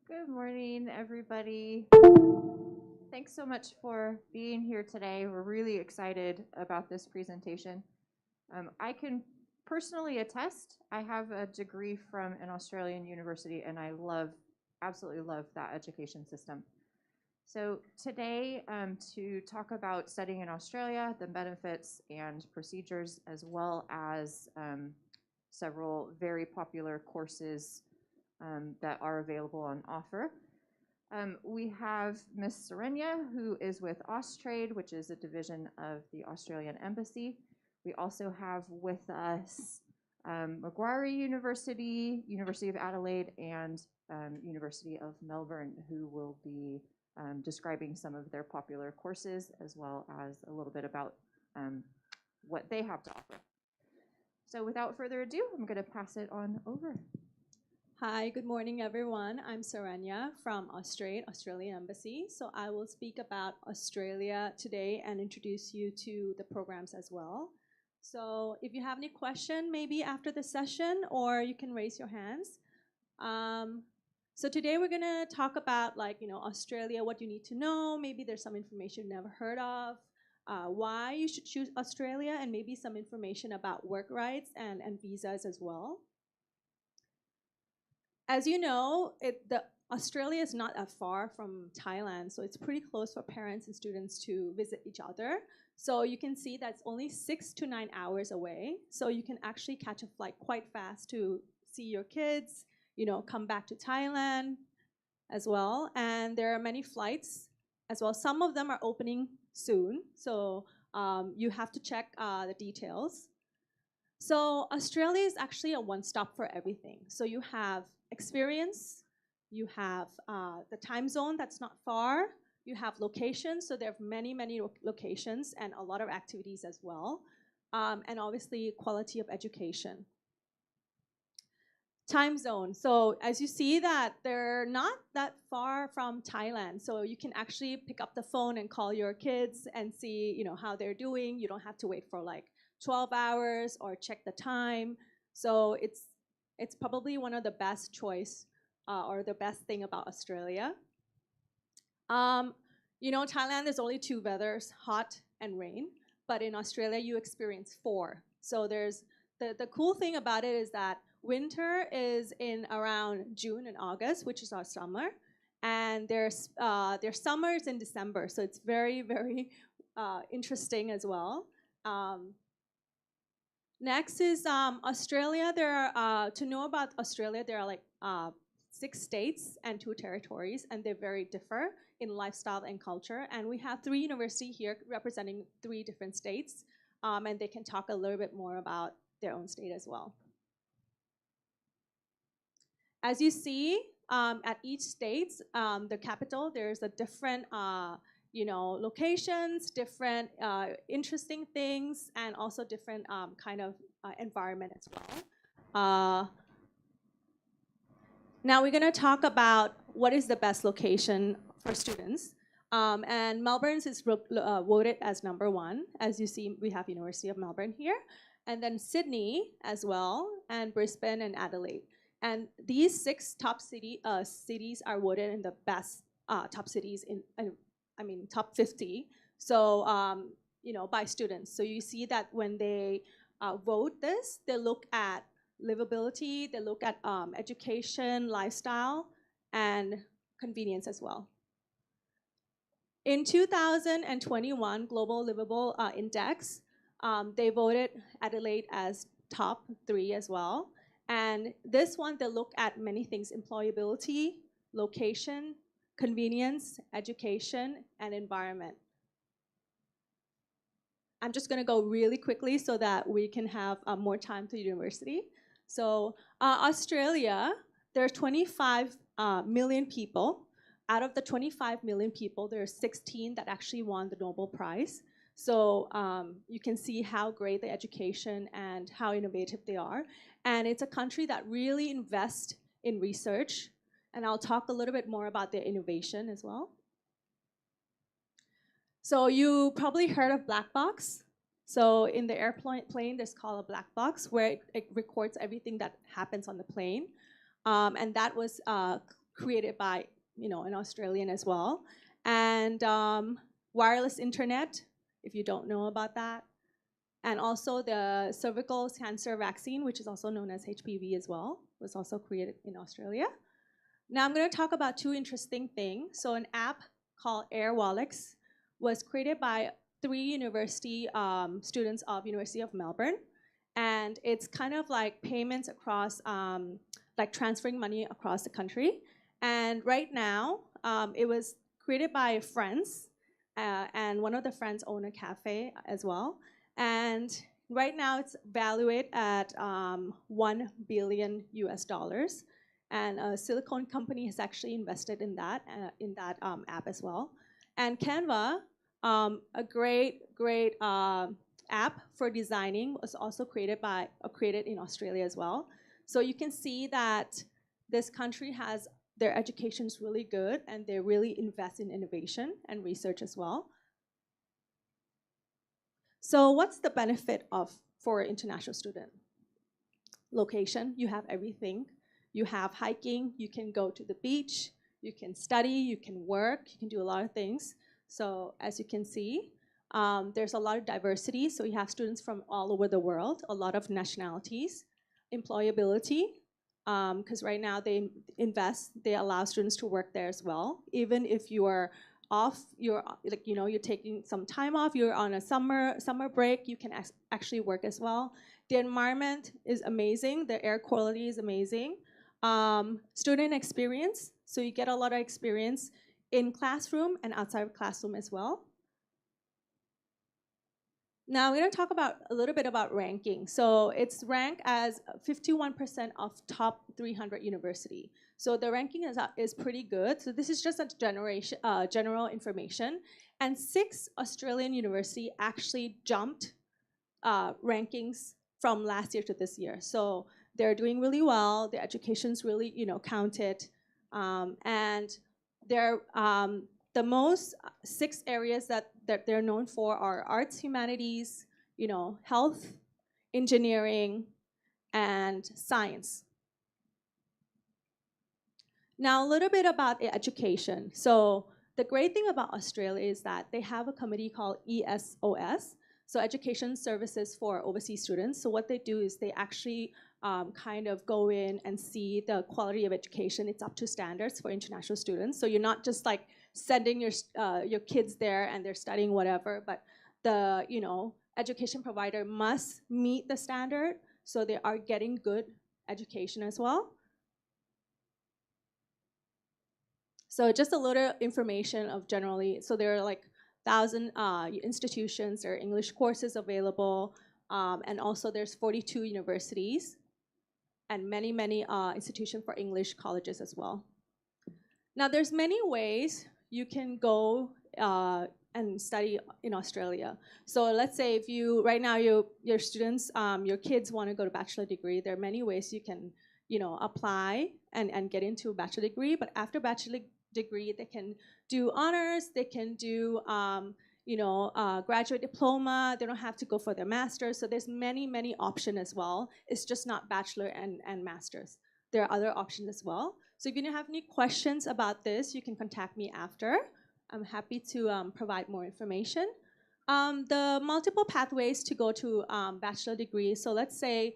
Good morning, everybody. Thanks so much for being here today. We're really excited about this presentation. I can personally attest, I have a degree from an Australian university, and I absolutely love that education system. So today, to talk about studying in Australia, the benefits and procedures, as well as several very popular courses that are available on offer. We have Ms. Serenia, who is with Austrade, which is a division of the Australian Embassy. We also have with us Macquarie University, University of Adelaide, and University of Melbourne, who will be describing some of their popular courses, as well as a little bit about what they have to offer. So without further ado, I'm going to pass it on over. Hi, good morning, everyone. I'm Saranya from Austrade, Australian Embassy. So I will speak about Australia today and introduce you to the programs as well. So if you have any question, maybe after the session, or you can raise your hands. So today we're gonna talk about Australia, what you need to know. Maybe there's some information you've never heard of, why you should choose Australia, and maybe some information about work rights and visas as well. As you know, Australia is not that far from Thailand, so it's pretty close for parents and students to visit each other. So you can see that's only 6 to 9 hours away. So you can actually catch a flight quite fast to see your kids, come back to Thailand as well. And there are many flights as well. Some of them are opening soon, so you have to check the details. So Australia is actually a one-stop for everything. So you have experience, you have the time zone that's not far, you have locations, so there are many locations and a lot of activities as well, and obviously quality of education. Time zone, so as you see that they're not that far from Thailand, so you can actually pick up the phone and call your kids and see how they're doing. You don't have to wait for like 12 hours or check the time. So it's probably one of the best choice or the best thing about Australia. Thailand there's only two weathers, hot and rain, but in Australia you experience four. So there's the cool thing about it is that winter is in around June and August, which is our summer, and their summer is in December. So it's very interesting as well. Next is Australia. To know about Australia, there are like 6 states and 2 territories, and they very differ in lifestyle and culture. And we have 3 universities here representing 3 different states, and they can talk a little bit more about their own state as well. As you see, at each state, the capital, there's a different locations, different interesting things, and also different kind of environment as well. Now we're going to talk about what is the best location for students. And Melbourne's is voted as number 1. As you see, we have University of Melbourne here. And then Sydney as well, and Brisbane and Adelaide. And these 6 top cities are voted in the best top cities top 50. So, by students. So you see that when they vote this, they look at livability, they look at education, lifestyle, and convenience as well. In 2021 Global Livable Index, they voted Adelaide as top 3 as well. And this one, they look at many things: employability, location, convenience, education, and environment. I'm just going to go really quickly so that we can have more time to university. So Australia, there are 25 million people. Out of the 25 million people, there are 16 that actually won the Nobel Prize. So you can see how great the education and how innovative they are. And it's a country that really invests in research. And I'll talk a little bit more about their innovation as well. So you probably heard of black box. So in the airplane, there's called a black box where it records everything that happens on the plane. And that was created by, an Australian as well. And wireless internet, if you don't know about that. And also the cervical cancer vaccine, which is also known as HPV as well, was also created in Australia. Now I'm going to talk about two interesting things. So an app called AirWallex was created by 3 university students of University of Melbourne. And it's kind of like payments across, like transferring money across the country. And right now, it was created by friends, and one of the friends own a cafe as well. And right now, it's valued at $1 billion US. And a Silicon company has actually invested in that app as well. And Canva, a great app for designing, was also created in Australia as well. So you can see that this country has their education's really good, and they really invest in innovation and research as well. So what's the benefit for an international student? Location, you have everything. You have hiking, you can go to the beach, you can study, you can work, you can do a lot of things. So as you can see, there's a lot of diversity. So you have students from all over the world, a lot of nationalities, employability, because right now they allow students to work there as well. Even if you are off, you're taking some time off, you're on a summer break, you can actually work as well. The environment is amazing, the air quality is amazing. Student experience, so you get a lot of experience in classroom and outside of classroom as well. Now I'm going to talk a little bit about ranking. So it's ranked as 51% of top 300 university. So the ranking is pretty good. So this is just a general information. And 6 Australian universities actually jumped rankings from last year to this year. So they're doing really well. The education's really, counted. And they're the most 6 areas that they're known for are arts, humanities, health, engineering, and science. Now, a little bit about education. So the great thing about Australia is that they have a committee called ESOS, so Education Services for Overseas Students. So what they do is they actually kind of go in and see the quality of education. It's up to standards for international students. So you're not just like sending your kids there and they're studying whatever, but the education provider must meet the standard, so they are getting good education as well. So just a little information of generally, so there are like 1,000 institutions, there are English courses available, and also there's 42 universities and many institutions for English colleges as well. Now there's many ways you can go and study in Australia. So let's say if right now your students, your kids want to go to bachelor degree, there are many ways you can apply and get into a bachelor degree. But after bachelor degree, they can do honors, they can do graduate diploma, they don't have to go for their master's. So there's many options as well. It's just not bachelor and master's. There are other options as well. So if you have any questions about this, you can contact me after. I'm happy to provide more information. The multiple pathways to go to bachelor degree. So let's say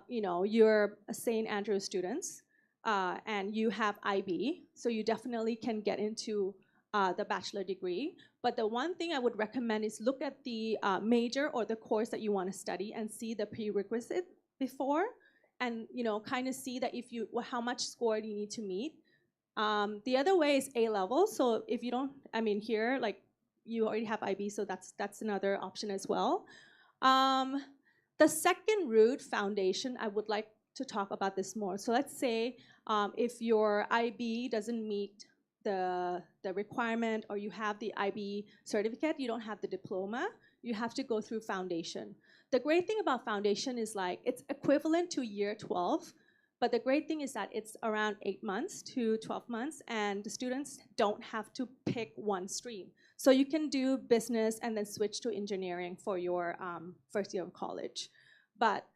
you're a St. Andrews students and you have IB, so you definitely can get into the bachelor degree. But the one thing I would recommend is look at the major or the course that you want to study and see the prerequisite before, and kind of see that how much score you need to meet. The other way is A-level. So if you don't, here, like you already have IB, so that's another option as well. The second route, foundation, I would like to talk about this more. So let's say if your IB doesn't meet the requirement, or you have the IB certificate, you don't have the diploma, you have to go through foundation. The great thing about foundation is like it's equivalent to year 12, but the great thing is that it's around 8 months to 12 months, and the students don't have to pick one stream. So you can do business and then switch to engineering for your first year of college. But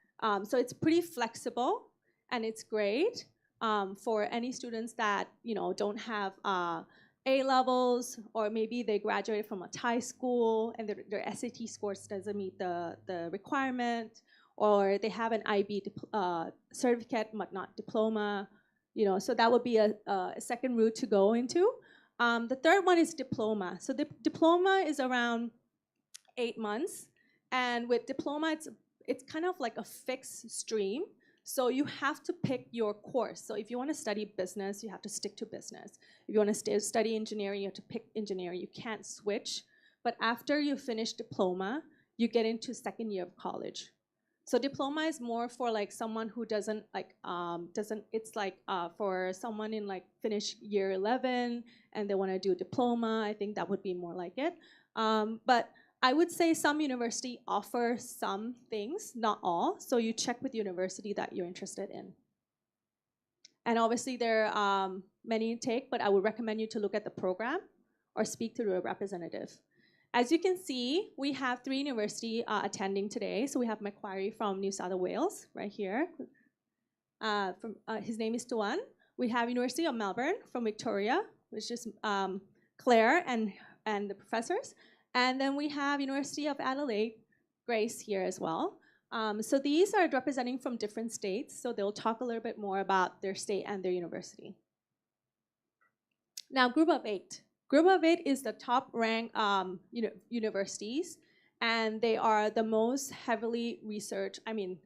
so it's pretty flexible and it's great. for any students that don't have A levels, or maybe they graduated from a Thai school and their SAT scores doesn't meet the requirement, or they have an IB certificate but not diploma. So that would be a second route to go into. The third one is diploma. So the diploma is around 8 months, and with diploma, it's kind of like a fixed stream. So you have to pick your course. So if you want to study business, you have to stick to business. If you want to study engineering, you have to pick engineering. You can't switch. But after you finish diploma, you get into second year of college. So diploma is more for like someone who doesn't it's like for someone in like finish year 11 and they want to do diploma. I think that would be more like it. But I would say some university offer some things, not all. So you check with university that you're interested in. And obviously there are many intake, but I would recommend you to look at the program or speak to a representative. As you can see, we have 3 universities attending today. So we have Macquarie from New South Wales right here. His name is Tuan. We have University of Melbourne from Victoria, which is Claire and the professors. And then we have University of Adelaide, Grace here as well. So these are representing from different states. So they'll talk a little bit more about their state and their university. Now, Group of 8. Group of 8 is the top ranked universities, and they are the most heavily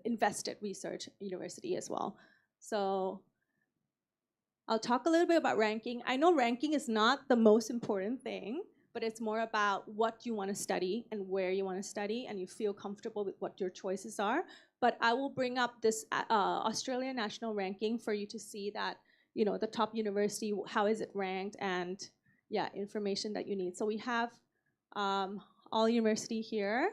invested research university as well. So I'll talk a little bit about ranking. I know ranking is not the most important thing, but it's more about what you want to study and where you want to study, and you feel comfortable with what your choices are. But I will bring up this Australian national ranking for you to see that, the top university, how is it ranked, and information that you need. So we have all university here.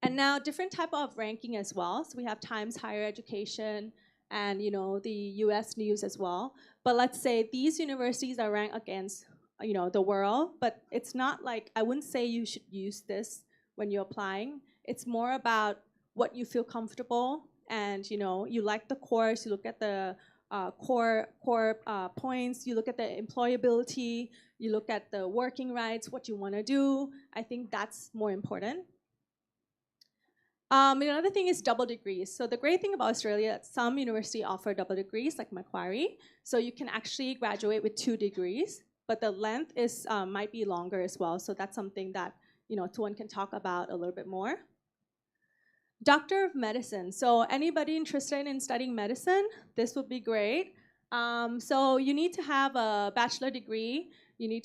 And now different type of ranking as well. So we have Times Higher Education and the US News as well. But let's say these universities are ranked against the world, but it's not like, I wouldn't say you should use this when you're applying. It's more about what you feel comfortable, and you like the course, you look at the core points, you look at the employability, you look at the working rights, what you want to do. I think that's more important. Another thing is double degrees. So the great thing about Australia, some universities offer double degrees, like Macquarie. So you can actually graduate with 2 degrees, but the length is might be longer as well. So that's something that Tuan can talk about a little bit more. Doctor of Medicine. So anybody interested in studying medicine, this would be great. So you need to have a bachelor degree. You need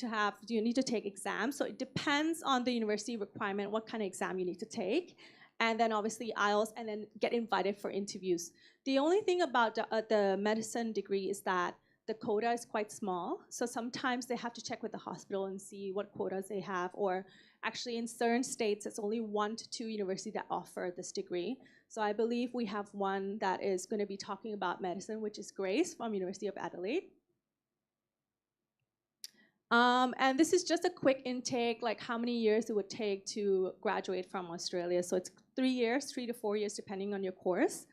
to take exams. So it depends on the university requirement, what kind of exam you need to take. And then obviously IELTS, and then get invited for interviews. The only thing about the medicine degree is that the quota is quite small. So sometimes they have to check with the hospital and see what quotas they have, or actually in certain states, it's only 1 to 2 universities that offer this degree. So I believe we have one that is going to be talking about medicine, which is Grace from University of Adelaide. And this is just a quick intake, like how many years it would take to graduate from Australia. So it's 3 years, 3 to 4 years, depending on your course.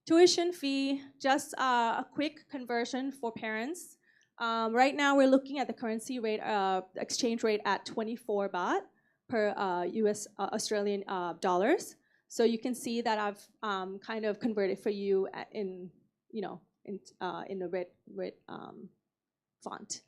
Tuition fee, just a quick conversion for parents. Right now, we're looking at the currency rate, exchange rate at 24 baht per Australian dollars. So you can see that I've kind of converted for you in the red font.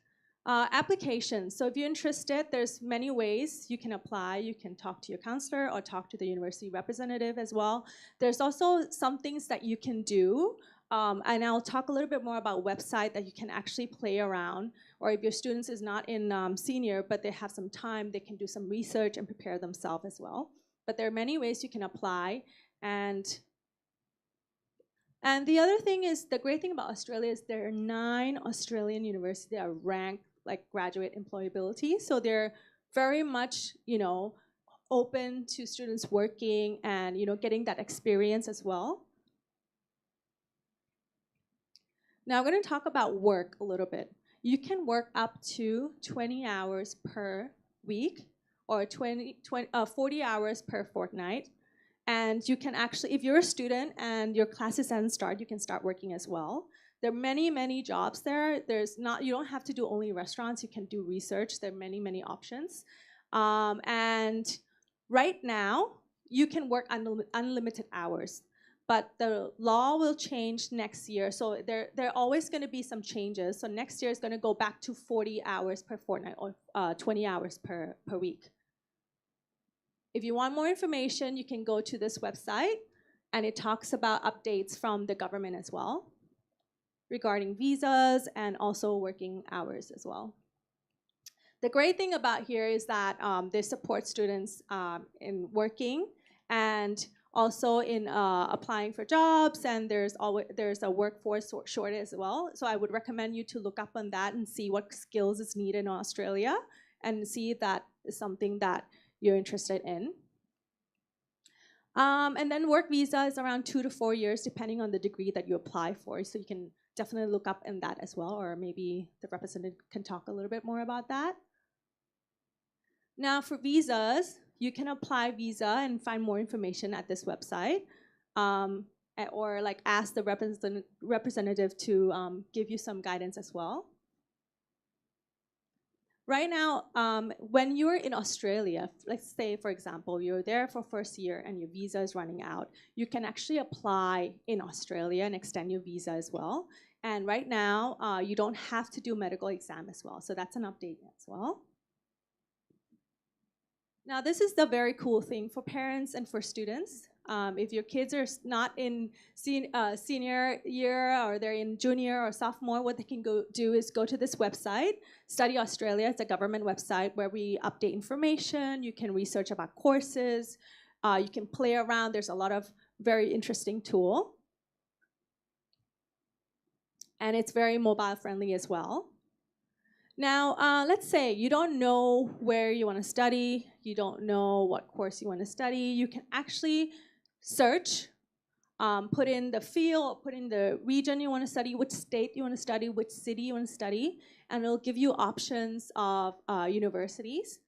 Applications. So if you're interested, there's many ways you can apply. You can talk to your counselor or talk to the university representative as well. There's also some things that you can do. And I'll talk a little bit more about website that you can actually play around. Or if your students is not in senior, but they have some time, they can do some research and prepare themselves as well. But there are many ways you can apply. And the other thing is, the great thing about Australia is there are 9 Australian universities that are ranked like graduate employability. So they're very much, open to students working and, getting that experience as well. Now I'm going to talk about work a little bit. You can work up to 20 hours per week or 40 hours per fortnight. And you can actually, if you're a student and your classes haven't started, you can start working as well. There are many, many jobs there. You don't have to do only restaurants. You can do research. There are many, many options. And right now, you can work unlimited hours. But the law will change next year. So there are always going to be some changes. So next year is going to go back to 40 hours per fortnight or 20 hours per week. If you want more information, you can go to this website, and it talks about updates from the government as well regarding visas and also working hours as well. The great thing about here is that they support students in working and also in applying for jobs, and there's a workforce shortage as well. So I would recommend you to look up on that and see what skills is needed in Australia and see if that is something that you're interested in. And then work visa is around 2 to 4 years, depending on the degree that you apply for. So you can definitely look up in that as well, or maybe the representative can talk a little bit more about that. Now for visas, you can apply visa and find more information at this website, or like ask the representative to give you some guidance as well. Right now, when you're in Australia, let's say, for example, you're there for first year and your visa is running out, you can actually apply in Australia and extend your visa as well. And right now, you don't have to do medical exam as well. So that's an update as well. Now, this is the very cool thing for parents and for students. If your kids are not in senior year or they're in junior or sophomore, what they can go do is go to this website, Study Australia. It's a government website where we update information. You can research about courses. You can play around. There's a lot of very interesting tool. And it's very mobile friendly as well. Now, let's say you don't know where you want to study. You don't know what course you want to study. You can actually search, put in the field, put in the region you want to study, which state you want to study, which city you want to study, and it'll give you options of universities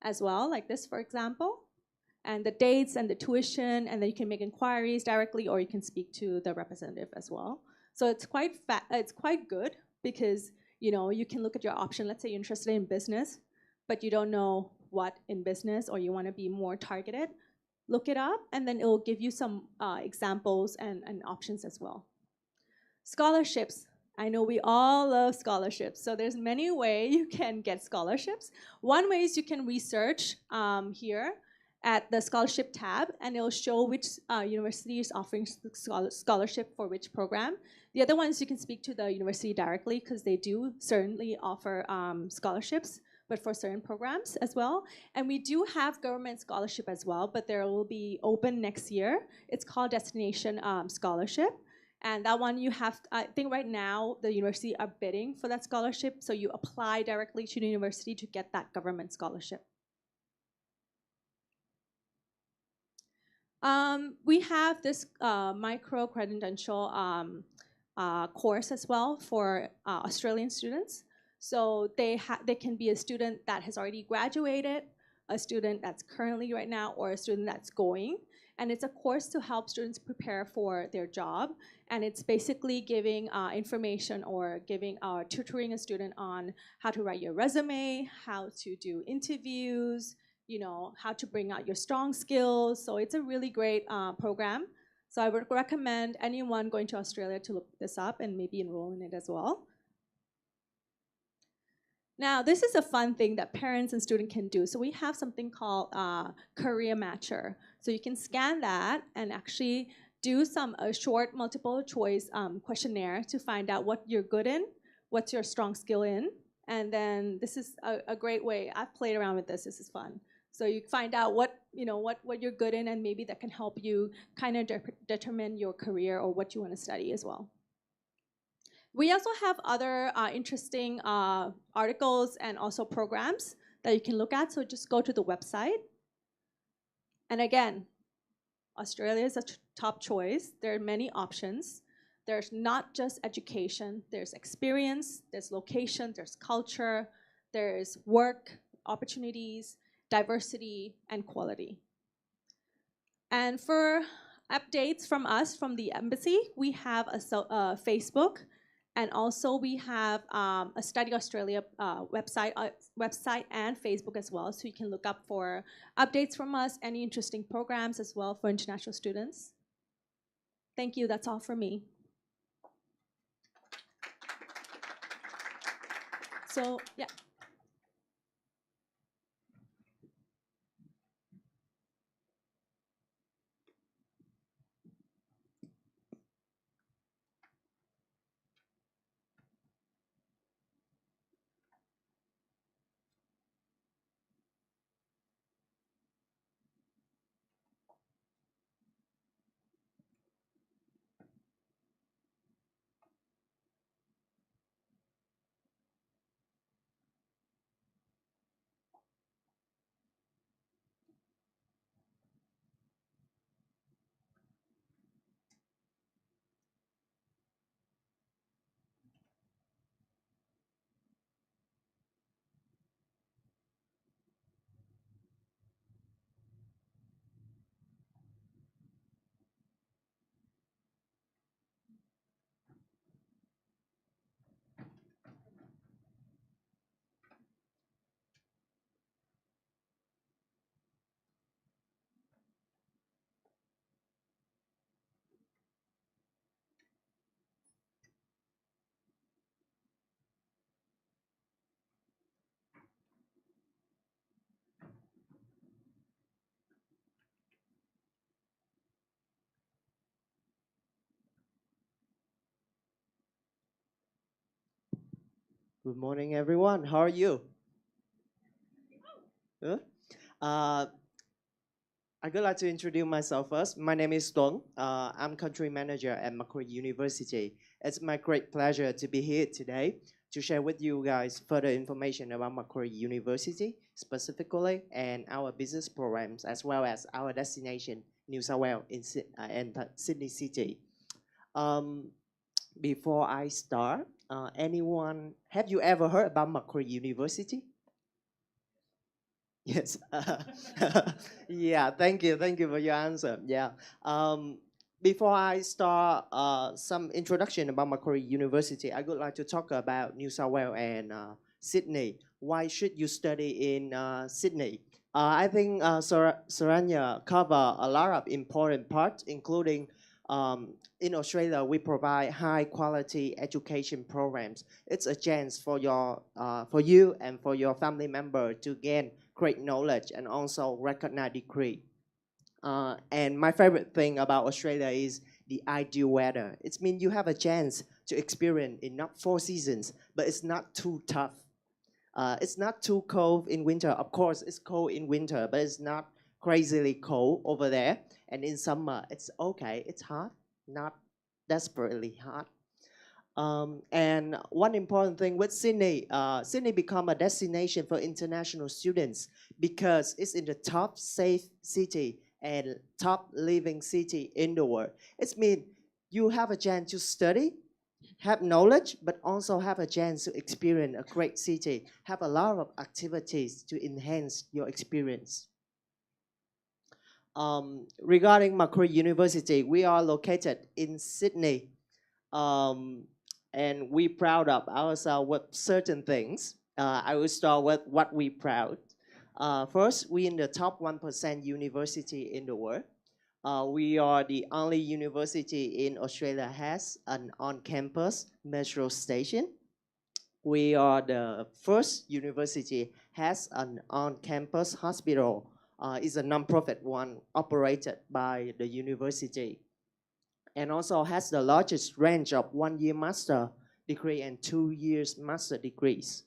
as well, like this, for example, and the dates and the tuition, and then you can make inquiries directly, or you can speak to the representative as well. So it's quite good because you can look at your option. Let's say you're interested in business, but you don't know what in business, or you want to be more targeted. Look it up, and then it will give you some examples and options as well. Scholarships. I know we all love scholarships, so there's many ways you can get scholarships. One way is you can research here at the scholarship tab, and it'll show which university is offering scholarship for which program. The other one is you can speak to the university directly, because they do certainly offer scholarships, but for certain programs as well. And we do have government scholarship as well, but there will be open next year. It's called Destination Scholarship. And that one you have, I think right now the university are bidding for that scholarship, so you apply directly to the university to get that government scholarship. We have this micro-credential course as well for Australian students. So they can be a student that has already graduated, a student that's currently right now, or a student that's going. And it's a course to help students prepare for their job. And it's basically giving information or tutoring a student on how to write your resume, how to do interviews, how to bring out your strong skills. So it's a really great program. So I would recommend anyone going to Australia to look this up and maybe enroll in it as well. Now, this is a fun thing that parents and students can do. So we have something called Career Matcher. So you can scan that and actually do a short multiple choice questionnaire to find out what you're good in, what's your strong skill in. And then this is a great way. I've played around with this. This is fun. So you find out what you're good in, and maybe that can help you kind of determine your career or what you want to study as well. We also have other interesting articles and also programs that you can look at. So just go to the website. And again, Australia is a top choice. There are many options. There's not just education. There's experience, there's location, there's culture, there's work opportunities, diversity, and quality. And for updates from us from the embassy, we have a Facebook, and also we have a Study Australia website and Facebook as well, so you can look up for updates from us, any interesting programs as well for international students. Thank you. That's all for me. So yeah. Good morning, everyone. How are you? Good. Uh, I would like to introduce myself first. My name is Tuấn. I'm country manager at Macquarie University. It's my great pleasure to be here today to share with you guys further information about Macquarie University specifically and our business programs as well as our destination, New South Wales and Sydney City. Um, Before I start, anyone, have you ever heard about Macquarie University? Yes. Yeah, thank you. Thank you for your answer. Yeah. Um, Before I start some introduction about Macquarie University, I would like to talk about New South Wales and Sydney. Why should you study in Sydney? I think Saranya cover a lot of important parts, including in Australia, we provide high quality education programs. It's a chance for you and for your family member to gain great knowledge and also recognize degree. And my favorite thing about Australia is the ideal weather. It means you have a chance to experience in not 4 seasons, but it's not too tough. It's not too cold in winter. Of course, it's cold in winter, but it's not crazily cold over there. And in summer, it's okay. It's hot, not desperately hot. And one important thing with Sydney, Sydney become a destination for international students because it's in the top safe city and top living city in the world. It means you have a chance to study, have knowledge, but also have a chance to experience a great city, have a lot of activities to enhance your experience. Regarding Macquarie University, we are located in Sydney. Um, and we proud of ourselves with certain things. I will start with what we proud. First, we in the top 1% university in the world. We are the only university in Australia has an on-campus metro station. We are the first university has an on-campus hospital. It's a non-profit one operated by the university, and also has the largest range of 1-year master degree and 2 years master degrees.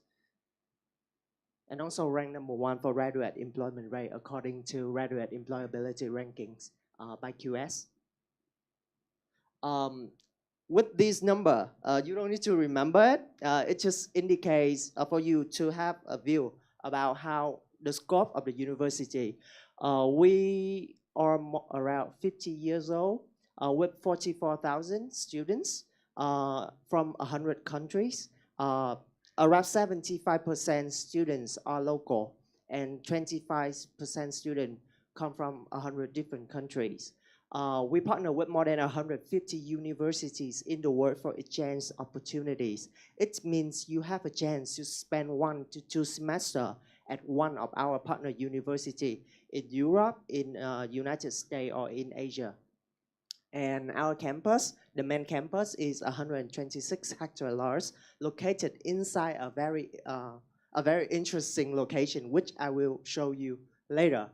And also ranked number 1 for graduate employment rate according to graduate employability rankings by QS. With this number, you don't need to remember it. It just indicates for you to have a view about how the scope of the university. We are around 50 years old with 44,000 students from 100 countries. Around 75% students are local and 25% students come from 100 different countries. We partner with more than 150 universities in the world for exchange opportunities. It means you have a chance to spend 1 to 2 semesters at one of our partner university in Europe, in United States, or in Asia. And our campus, the main campus, is 126 hectares large, located inside a very interesting location, which I will show you later.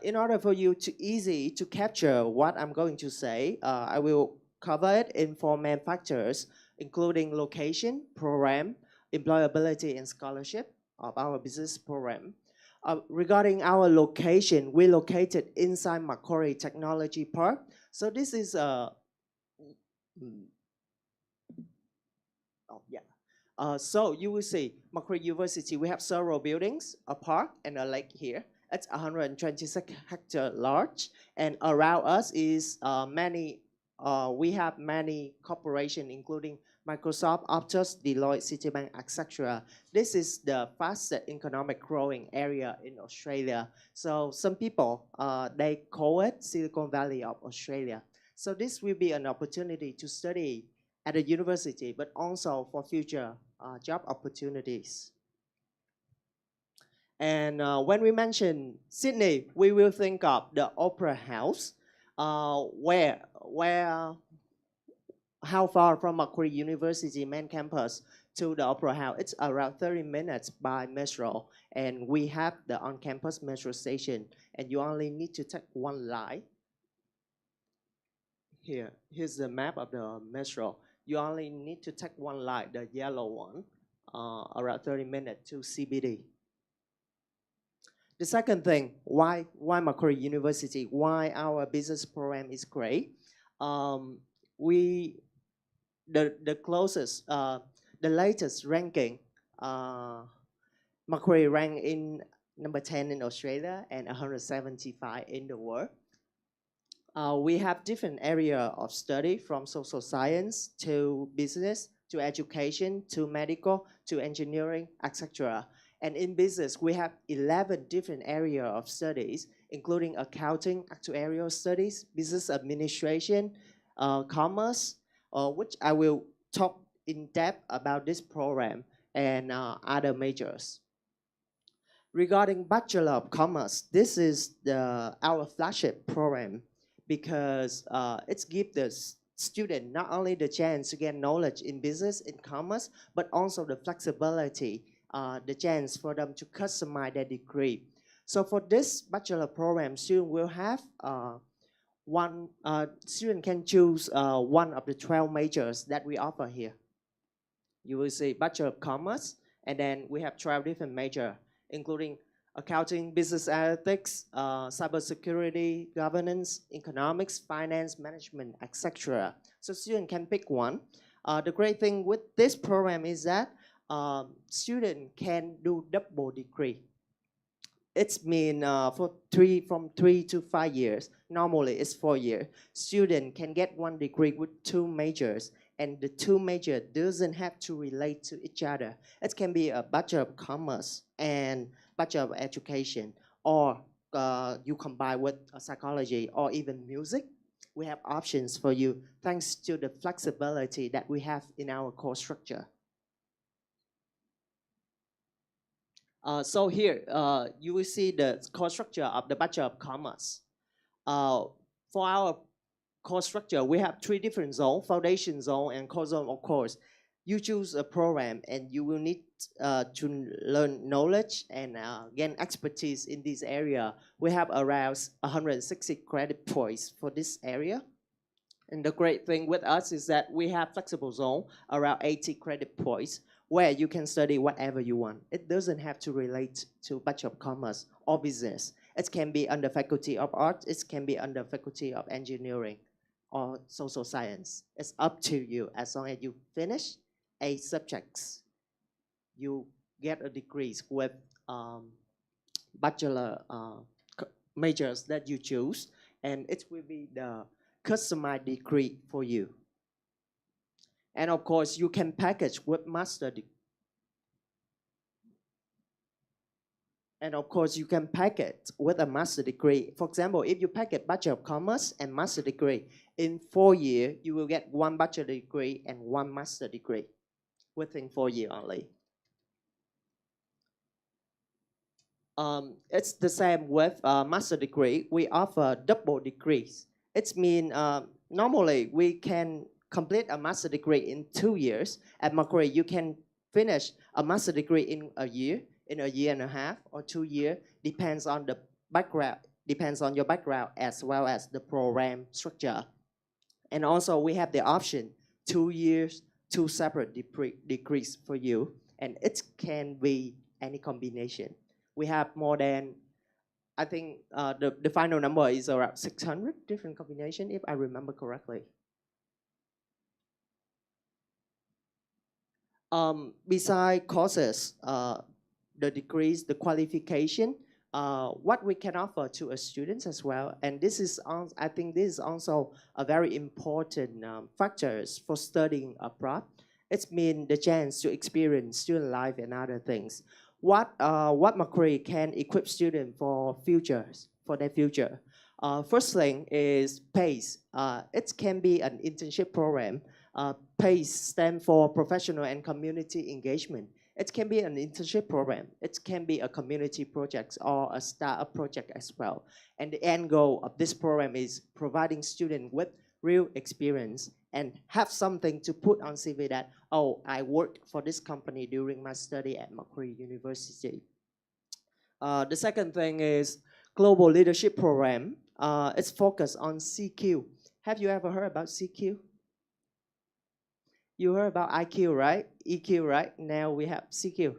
In order for you to easy to capture what I'm going to say, I will cover it in 4 main factors, including location, program, employability, and scholarship of our business program. Regarding our location, we're located inside Macquarie Technology Park. So this is a so you will see Macquarie University, we have several buildings, a park, and a lake here. It's 126 hectares large, and around us is we have many corporations, including Microsoft, Optus, Deloitte, Citibank, etc. This is the fastest economic growing area in Australia. So some people, they call it Silicon Valley of Australia. So this will be an opportunity to study at a university, but also for future job opportunities. And when we mention Sydney, we will think of the Opera House, how far from Macquarie University main campus to the Opera House? It's around 30 minutes by metro, and we have the on-campus metro station, and you only need to take one line. Here's the map of the metro. You only need to take one line, the yellow one, around 30 minutes to CBD. The second thing, why Macquarie University, why our business program is great. The latest ranking, Macquarie ranked in number 10 in Australia and 175 in the world. We have different areas of study, from social science to business to education to medical to engineering, etc. And in business, we have 11 different areas of studies, including accounting, actuarial studies, business administration, commerce, which I will talk in depth about this program, and other majors. Regarding Bachelor of Commerce, this is our flagship program, because it gives the student not only the chance to gain knowledge in business, in commerce, but also the flexibility, the chance for them to customize their degree. So for this bachelor program, student will have student can choose one of the 12 majors that we offer here. You will see Bachelor of Commerce, and then we have 12 different majors, including accounting, business ethics, cybersecurity, governance, economics, finance, management, etc. So student can pick one. The great thing with this program is that student can do double degree. It's mean from 3 to 5 years. Normally it's 4 years. Student can get one degree with 2 majors, and the 2 majors doesn't have to relate to each other. It can be a Bachelor of Commerce and Bachelor of Education, or you combine with psychology or even music. We have options for you thanks to the flexibility that we have in our course structure. So here, you will see the course structure of the Bachelor of Commerce. For our course structure, we have 3 different zones: foundation zone and core zone. Of course, you choose a program and you will need to learn knowledge and gain expertise in this area. We have around 160 credit points for this area. And the great thing with us is that we have flexible zone, around 80 credit points, where you can study whatever you want. It doesn't have to relate to Bachelor of Commerce or business. It can be under Faculty of Arts, it can be under Faculty of Engineering or Social Science. It's up to you. As long as you finish 8 subjects, you get a degree with bachelor majors that you choose, and it will be the customized degree for you. And of course, you can package with master degree. And of course, you can pack it with a master degree. For example, if you pack it Bachelor of Commerce and master degree, in 4 years, you will get 1 bachelor degree and 1 master degree within 4 years only. It's the same with master degree. We offer double degrees. It means normally we can complete a master degree in 2 years. At Macquarie, you can finish a master degree in a year and a half, or 2 years. Depends on the background. Depends on your background as well as the program structure. And also we have the option 2 years, 2 separate degrees for you, and it can be any combination. We have more than, I think the final number is around 600 different combinations, if I remember correctly. Besides courses, the degrees, the qualification, what we can offer to a students as well, and this is, I think this is also a very important factors for studying abroad. It's mean the chance to experience student life and other things. What Macquarie can equip students for their future. First thing is PACE. It can be an internship program. PACE stands for Professional and Community Engagement. It can be an internship program. It can be a community project or a startup project as well. And the end goal of this program is providing students with real experience and have something to put on CV that, oh, I worked for this company during my study at Macquarie University. The second thing is Global Leadership Program. It's focused on CQ. Have you ever heard about CQ? You heard about IQ, right? EQ, right? Now we have CQ,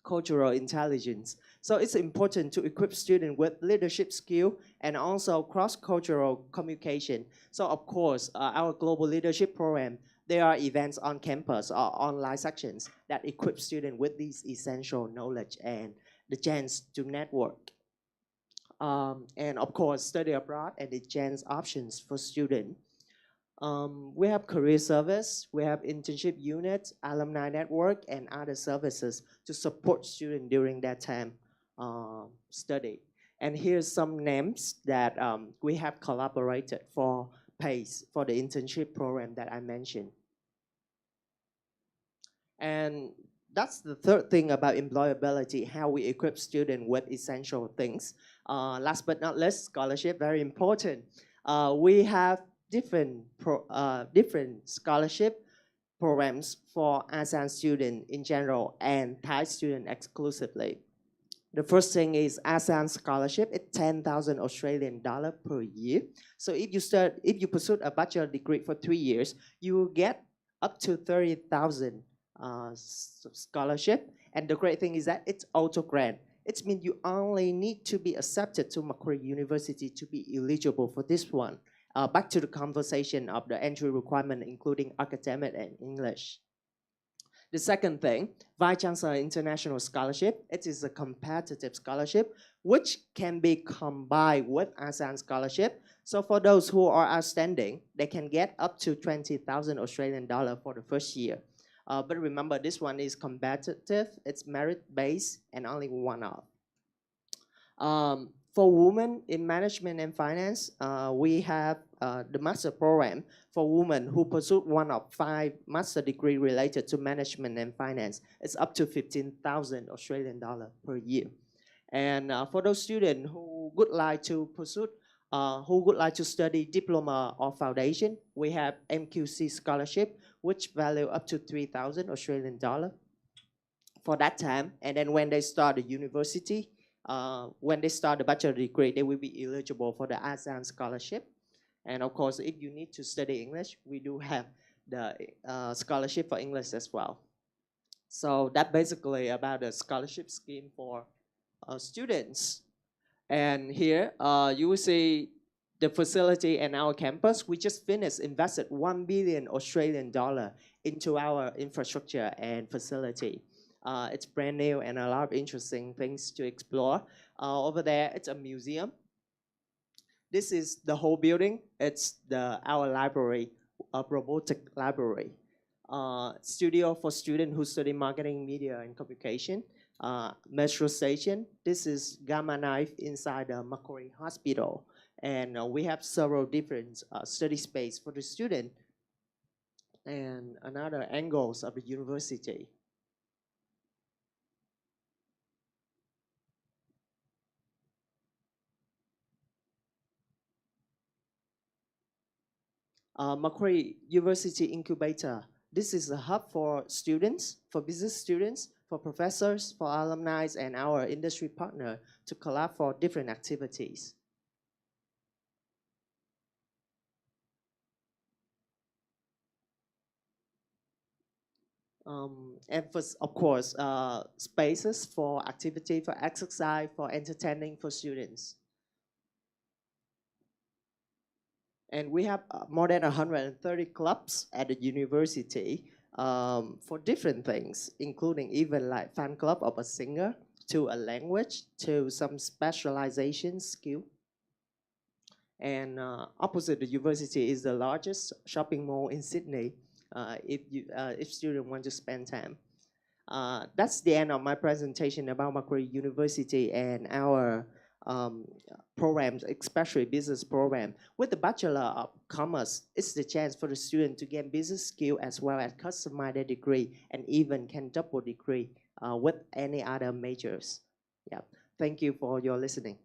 cultural intelligence. So it's important to equip students with leadership skill and also cross-cultural communication. So of course, our global leadership program, there are events on campus or online sections that equip students with these essential knowledge and the chance to network. And of course, study abroad and the chance options for students. We have career service, we have internship units, alumni network, and other services to support students during that time study. And here's some names that we have collaborated for PACE, for the internship program that I mentioned. And that's the third thing about employability, how we equip students with essential things. Last but not least, scholarship, very important. We have different scholarship programs for ASEAN students in general and Thai students exclusively. The first thing is ASEAN scholarship. It's 10,000 Australian dollar per year. So if you pursue a bachelor degree for 3 years, you will get up to 30,000 scholarship. And the great thing is that it's auto grant. It means you only need to be accepted to Macquarie University to be eligible for this one. Back to the conversation of the entry requirement, including academic and English. The second thing, Vice Chancellor International Scholarship. It is a competitive scholarship which can be combined with ASEAN scholarship. So for those who are outstanding, they can get up to 20,000 Australian dollar for the first year. But remember, this one is competitive, it's merit-based, and only one-off. For women in management and finance, we have the master program for women who pursue one of 5 master degree related to management and finance. It's up to 15,000 Australian dollar per year. And for those students who would like to pursue, who would like to study diploma or foundation, we have MQC scholarship, which value up to 3,000 Australian dollar for that time. And then when they start the university, when they start the bachelor degree, they will be eligible for the ASEAN scholarship. And of course, if you need to study English, we do have the scholarship for English as well. So that's basically about the scholarship scheme for students. And here you will see the facility and our campus. We just finished invested 1 billion Australian dollar into our infrastructure and facility. It's brand new and a lot of interesting things to explore. Over there, it's a museum. This is the whole building. It's our library, a robotic library. Studio for students who study marketing, media, and communication. metro station. This is Gamma Knife inside the Macquarie Hospital. And we have several different study space for the student and another angles of the university. Macquarie University Incubator. This is a hub for students, for business students, for professors, for alumni, and our industry partner to collab for different activities. And for, of course, spaces for activity, for exercise, for entertaining for students. And we have more than 130 clubs at the university for different things, including even like fan club of a singer, to a language, to some specialization skill. And opposite the university is the largest shopping mall in Sydney. If students want to spend time. That's the end of my presentation about Macquarie University and our programs, especially business program. With the Bachelor of Commerce, it's the chance for the student to gain business skill as well as customized degree and even can double degree with any other majors. Yeah, thank you for your listening.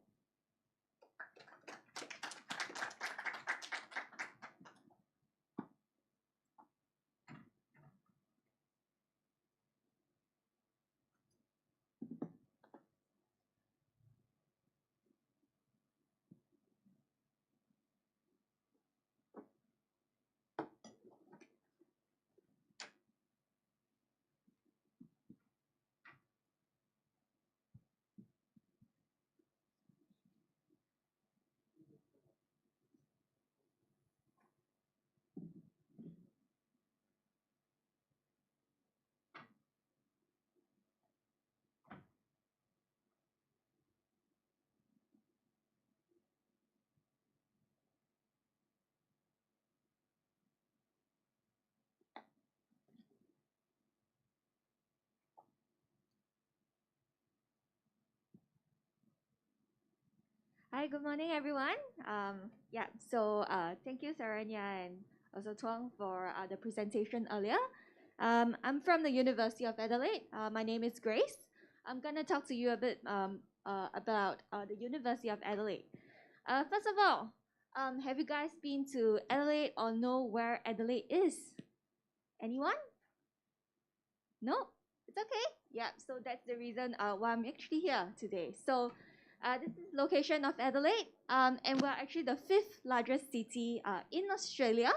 Hi, good morning, everyone. Thank you, Saranya and also Tuang for the presentation earlier. I'm from the University of Adelaide. My name is Grace. I'm going to talk to you a bit about the University of Adelaide. First of all, have you guys been to Adelaide or know where Adelaide is? Anyone? No? It's okay. Yeah, so that's the reason why I'm actually here today. So this is location of Adelaide, and we're actually the 5th largest city in Australia.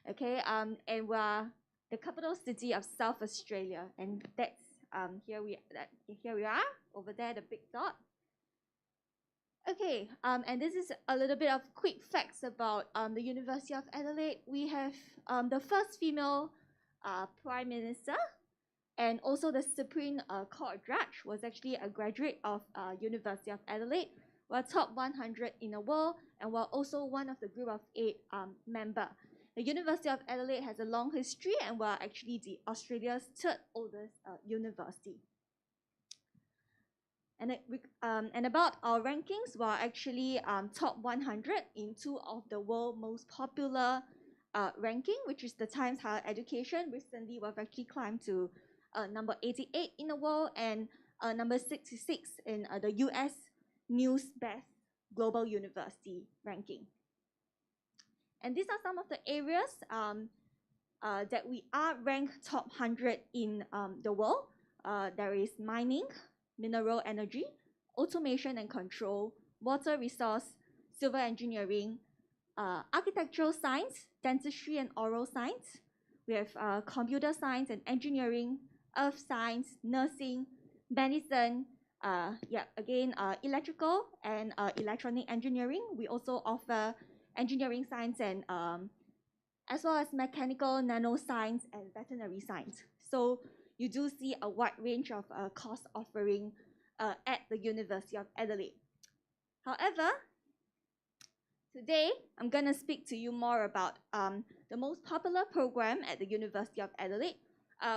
Okay, and we're the capital city of South Australia, and that's here we are over there, the big dot. Okay, and this is a little bit of quick facts about the University of Adelaide. We have the first female prime minister. And also the Supreme Court judge was actually a graduate of University of Adelaide. We're top 100 in the world, and we're also one of the group of 8 member. The University of Adelaide has a long history, and we're actually the Australia's 3rd oldest university. And about our rankings, we're actually top 100 in 2 of the world's most popular ranking, which is the Times Higher Education. Recently, we've actually climbed to number 88 in the world and number 66 in the US News Best Global University ranking. And these are some of the areas that we are ranked top 100 in the world. There is mining, mineral energy, automation and control, water resource, civil engineering, architectural science, dentistry and oral science. We have computer science and engineering, earth science, nursing, medicine, electrical and electronic engineering. We also offer engineering science and as well as mechanical, nanoscience, and veterinary science. So you do see a wide range of course offering at the University of Adelaide. However, today I'm going to speak to you more about the most popular program at the University of Adelaide.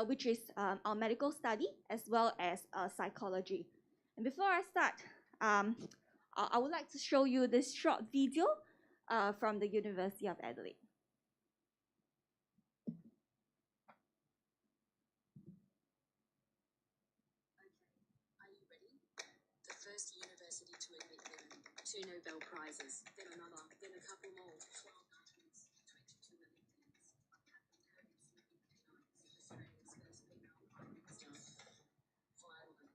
which is our medical study, as well as psychology. And before I start, I would like to show you this short video from the University of Adelaide. Are you ready? The first university to admit women, 2 Nobel Prizes, then another, then a couple more, 12 patents, 22 Olympians, Australia's first female Prime Minister, violent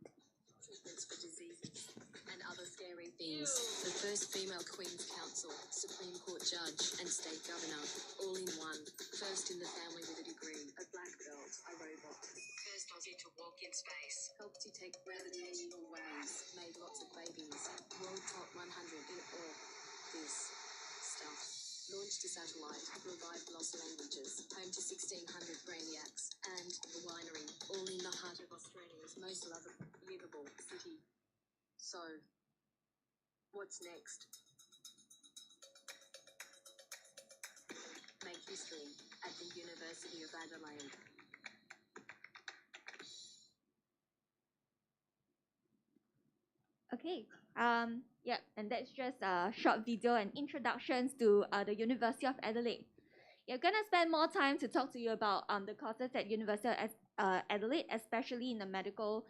treatments for diseases, and other scary things. The first female Queen's Counsel, Supreme Court Judge, and State Governor, all in one. First in the family with a degree, a black belt, a robot. First Aussie to walk in space, helped detect gravitational waves, made lots of babies. World top 100 in all this stuff. Launched a satellite, revived lost languages, home to 1,600 brainiacs, and the winery, all in the heart of Australia's most livable city. So, what's next? Make history at the University of Adelaide. Okay, yeah, and that's just a short video and introductions to the University of Adelaide. We're gonna spend more time to talk to you about the courses at University of Adelaide, especially in the medical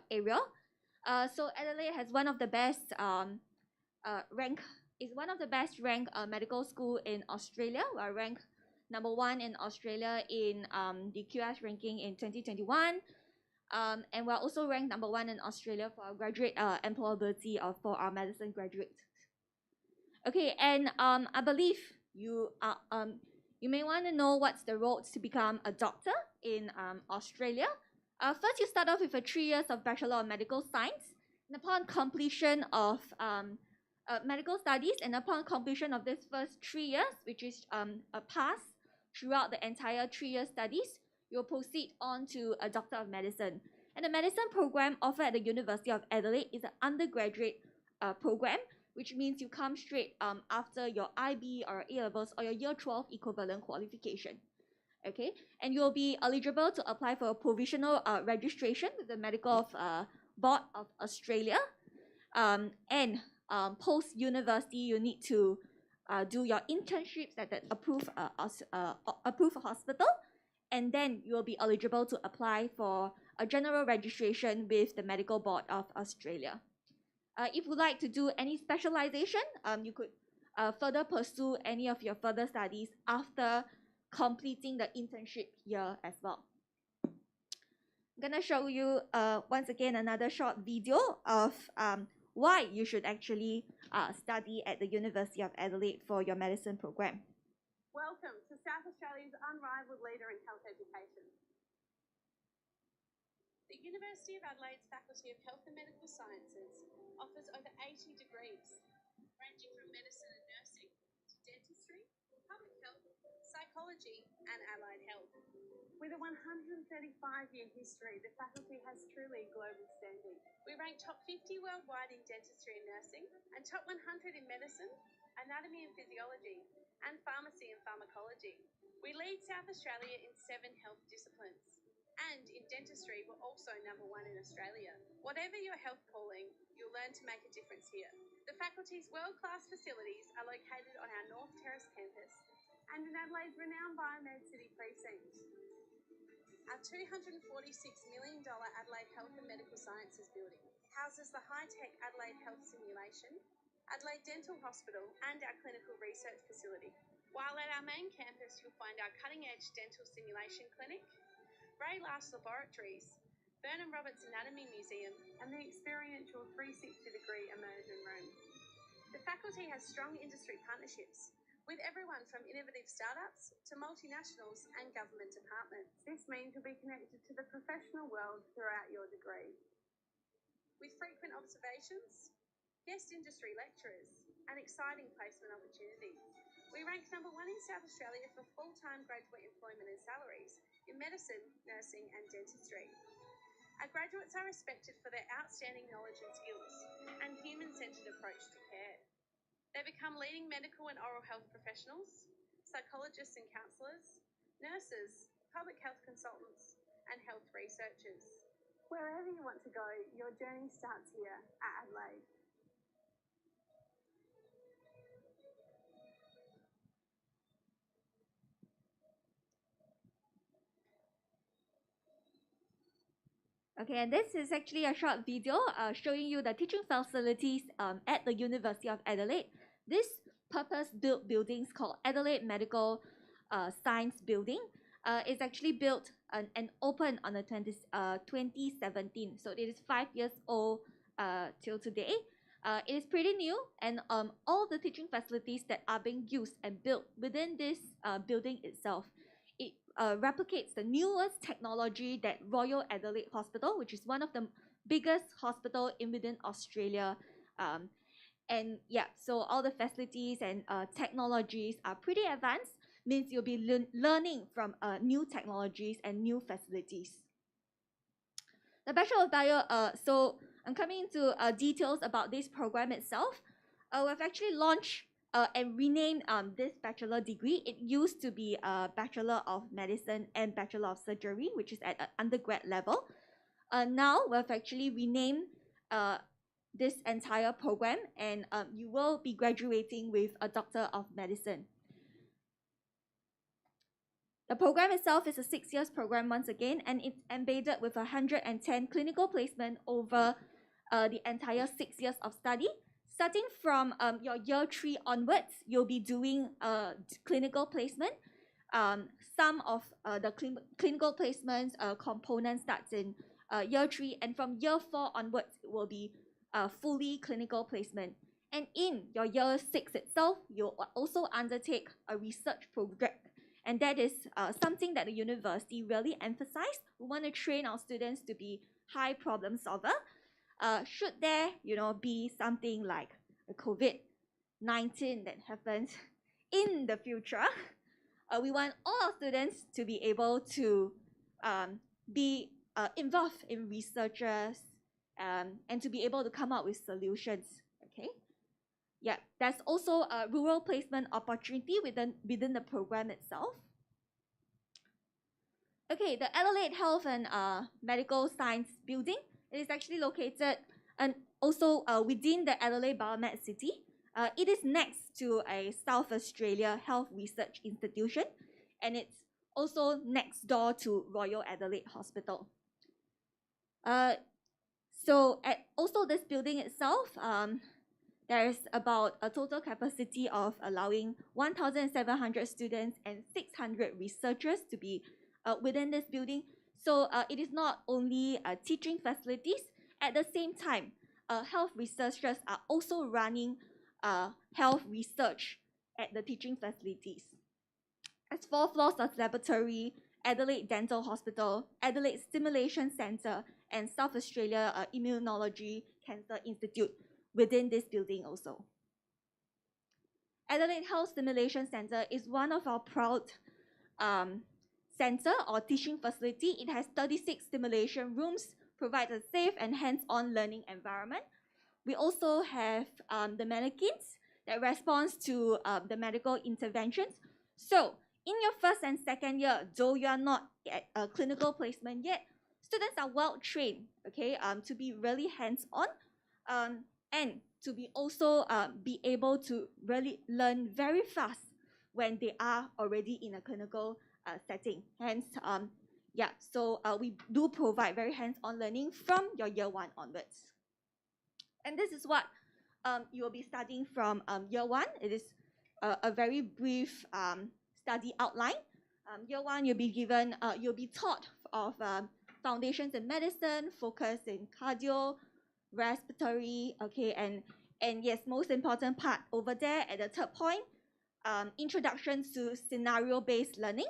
area. So Adelaide has one of the best ranked medical school in Australia. We are ranked #1 in Australia in the QS ranking in 2021. And we're also ranked #1 in Australia for our graduate employability for our medicine graduates. Okay, and I believe you may want to know what's the road to become a doctor in Australia. First, you start off with 3 years of Bachelor of Medical Science. And upon completion of medical studies, and upon completion of this first 3 years, which is a pass throughout the entire 3-year studies, you'll proceed on to a Doctor of Medicine. And the medicine program offered at the University of Adelaide is an undergraduate program, which means you come straight after your IB or A-levels or your year 12 equivalent qualification. Okay, and you'll be eligible to apply for a provisional registration with the Medical Board of Australia. And post-university, you need to do your internships at the approved hospital, and then you will be eligible to apply for a general registration with the Medical Board of Australia. If you'd like to do any specialization, you could further pursue any of your further studies after completing the internship year as well. I'm gonna show you once again another short video of why you should actually study at the University of Adelaide for your medicine program. Welcome to South Australia's unrivaled leader in health education. The University of Adelaide's Faculty of Health and Medical Sciences offers over 80 degrees, ranging from medicine and nursing to dentistry, public health, psychology, and allied health. With a 135-year history, the faculty has truly global standing. We rank top 50 worldwide in dentistry and nursing, and top 100 in medicine, anatomy and physiology, and pharmacy and pharmacology. We lead South Australia in 7 health disciplines. And in dentistry, we're also #1 in Australia. Whatever your health calling, you'll learn to make a difference here. The faculty's world-class facilities are located on our North Terrace campus and in Adelaide's renowned Biomed City precinct. Our $246 million Adelaide Health and Medical Sciences building houses the high-tech Adelaide Health Simulation, Adelaide Dental Hospital, and our clinical research facility. While at our main campus, you'll find our cutting-edge dental simulation clinic, Ray Last Laboratories, Burnham Roberts Anatomy Museum, and the experiential 360-degree immersion room. The faculty has strong industry partnerships with everyone from innovative startups to multinationals and government departments. This means you'll be connected to the professional world throughout your degree. With frequent observations, guest industry lecturers, and exciting placement opportunities. We rank #1 in South Australia for full-time graduate employment and salaries in medicine, nursing, and dentistry. Our graduates are respected for their outstanding knowledge and skills and human-centred approach to care. They become leading medical and oral health professionals, psychologists and counsellors, nurses, public health consultants, and health researchers. Wherever you want to go, your journey starts here at Adelaide. Okay, and this is actually a short video showing you the teaching facilities at the University of Adelaide. This purpose-built building is called Adelaide Medical Science Building. It's actually built and opened on the 2017, so it is 5 years old till today. It is pretty new, and all the teaching facilities that are being used and built within this building itself, it replicates the newest technology that Royal Adelaide Hospital, which is one of the biggest hospital within Australia. And yeah, so all the facilities and technologies are pretty advanced, means you'll be learning from new technologies and new facilities. The Bachelor of Bio, so I'm coming into details about this program itself. We've actually launched and renamed this bachelor degree. It used to be a Bachelor of Medicine and Bachelor of Surgery, which is at an undergrad level. Now we've actually renamed this entire program, and you will be graduating with a Doctor of Medicine. The program itself is a 6 years program once again, and it's embedded with 110 clinical placement over the entire 6 years of study. Starting from your year 3 onwards, you'll be doing clinical placement. Some of the clinical placements component starts in year 3, and from year 4 onwards, it will be fully clinical placement. And in your year 6 itself, you'll also undertake a research project. And that is something that the university really emphasized. We want to train our students to be high problem solver. Should there, be something like a COVID-19 that happens in the future, we want all our students to be able to be involved in researchers and to be able to come up with solutions. Okay. Yeah, there's also a rural placement opportunity within the program itself. Okay, the Adelaide Health and Medical Science Building, it is actually located and also within the Adelaide Biomed City. It is next to a South Australia Health Research Institution, and it's also next door to Royal Adelaide Hospital. So at also this building itself, there's about a total capacity of allowing 1,700 students and 600 researchers to be within this building. So it is not only teaching facilities. At the same time, health researchers are also running health research at the teaching facilities. As 4 floors of laboratory, Adelaide Dental Hospital, Adelaide Stimulation Centre, and South Australia Immunology Cancer Institute within this building also. Adelaide Health Stimulation Centre is one of our proud center or teaching facility. It has 36 stimulation rooms, provides a safe and hands-on learning environment. We also have the mannequins that responds to the medical interventions. So in your first and second year, though you are not at a clinical placement yet, students are well trained, okay, to be really hands-on and to be also be able to really learn very fast when they are already in a clinical setting. Hence, yeah, so we do provide very hands-on learning from your year 1 onwards. And this is what you will be studying from year 1. It is a very brief study outline. Year 1, you'll be given, you'll be taught of foundations in medicine, focus in cardio, respiratory, okay, and yes, most important part over there at the third point, introduction to scenario-based learning.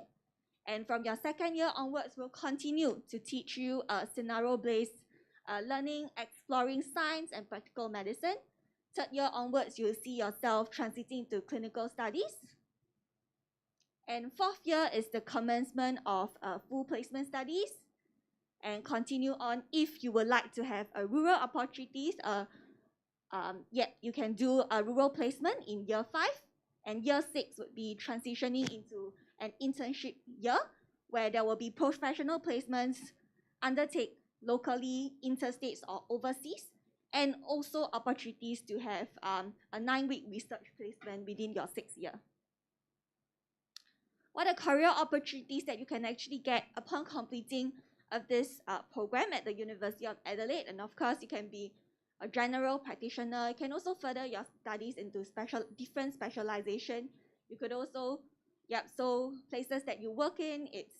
And from your second year onwards, we'll continue to teach you scenario-based learning, exploring science and practical medicine. Third year onwards, you'll see yourself transiting to clinical studies. And fourth year is the commencement of full placement studies. And continue on if you would like to have rural opportunities. Yeah, you can do a rural placement in year 5. And year 6 would be transitioning into an internship year where there will be professional placements undertake locally, interstates, or overseas, and also opportunities to have a 9-week research placement within your 6th year. What are career opportunities that you can actually get upon completing of this program at the University of Adelaide? And of course, you can be a general practitioner. You can also further your studies into different specialization. You could also, so places that you work in, it's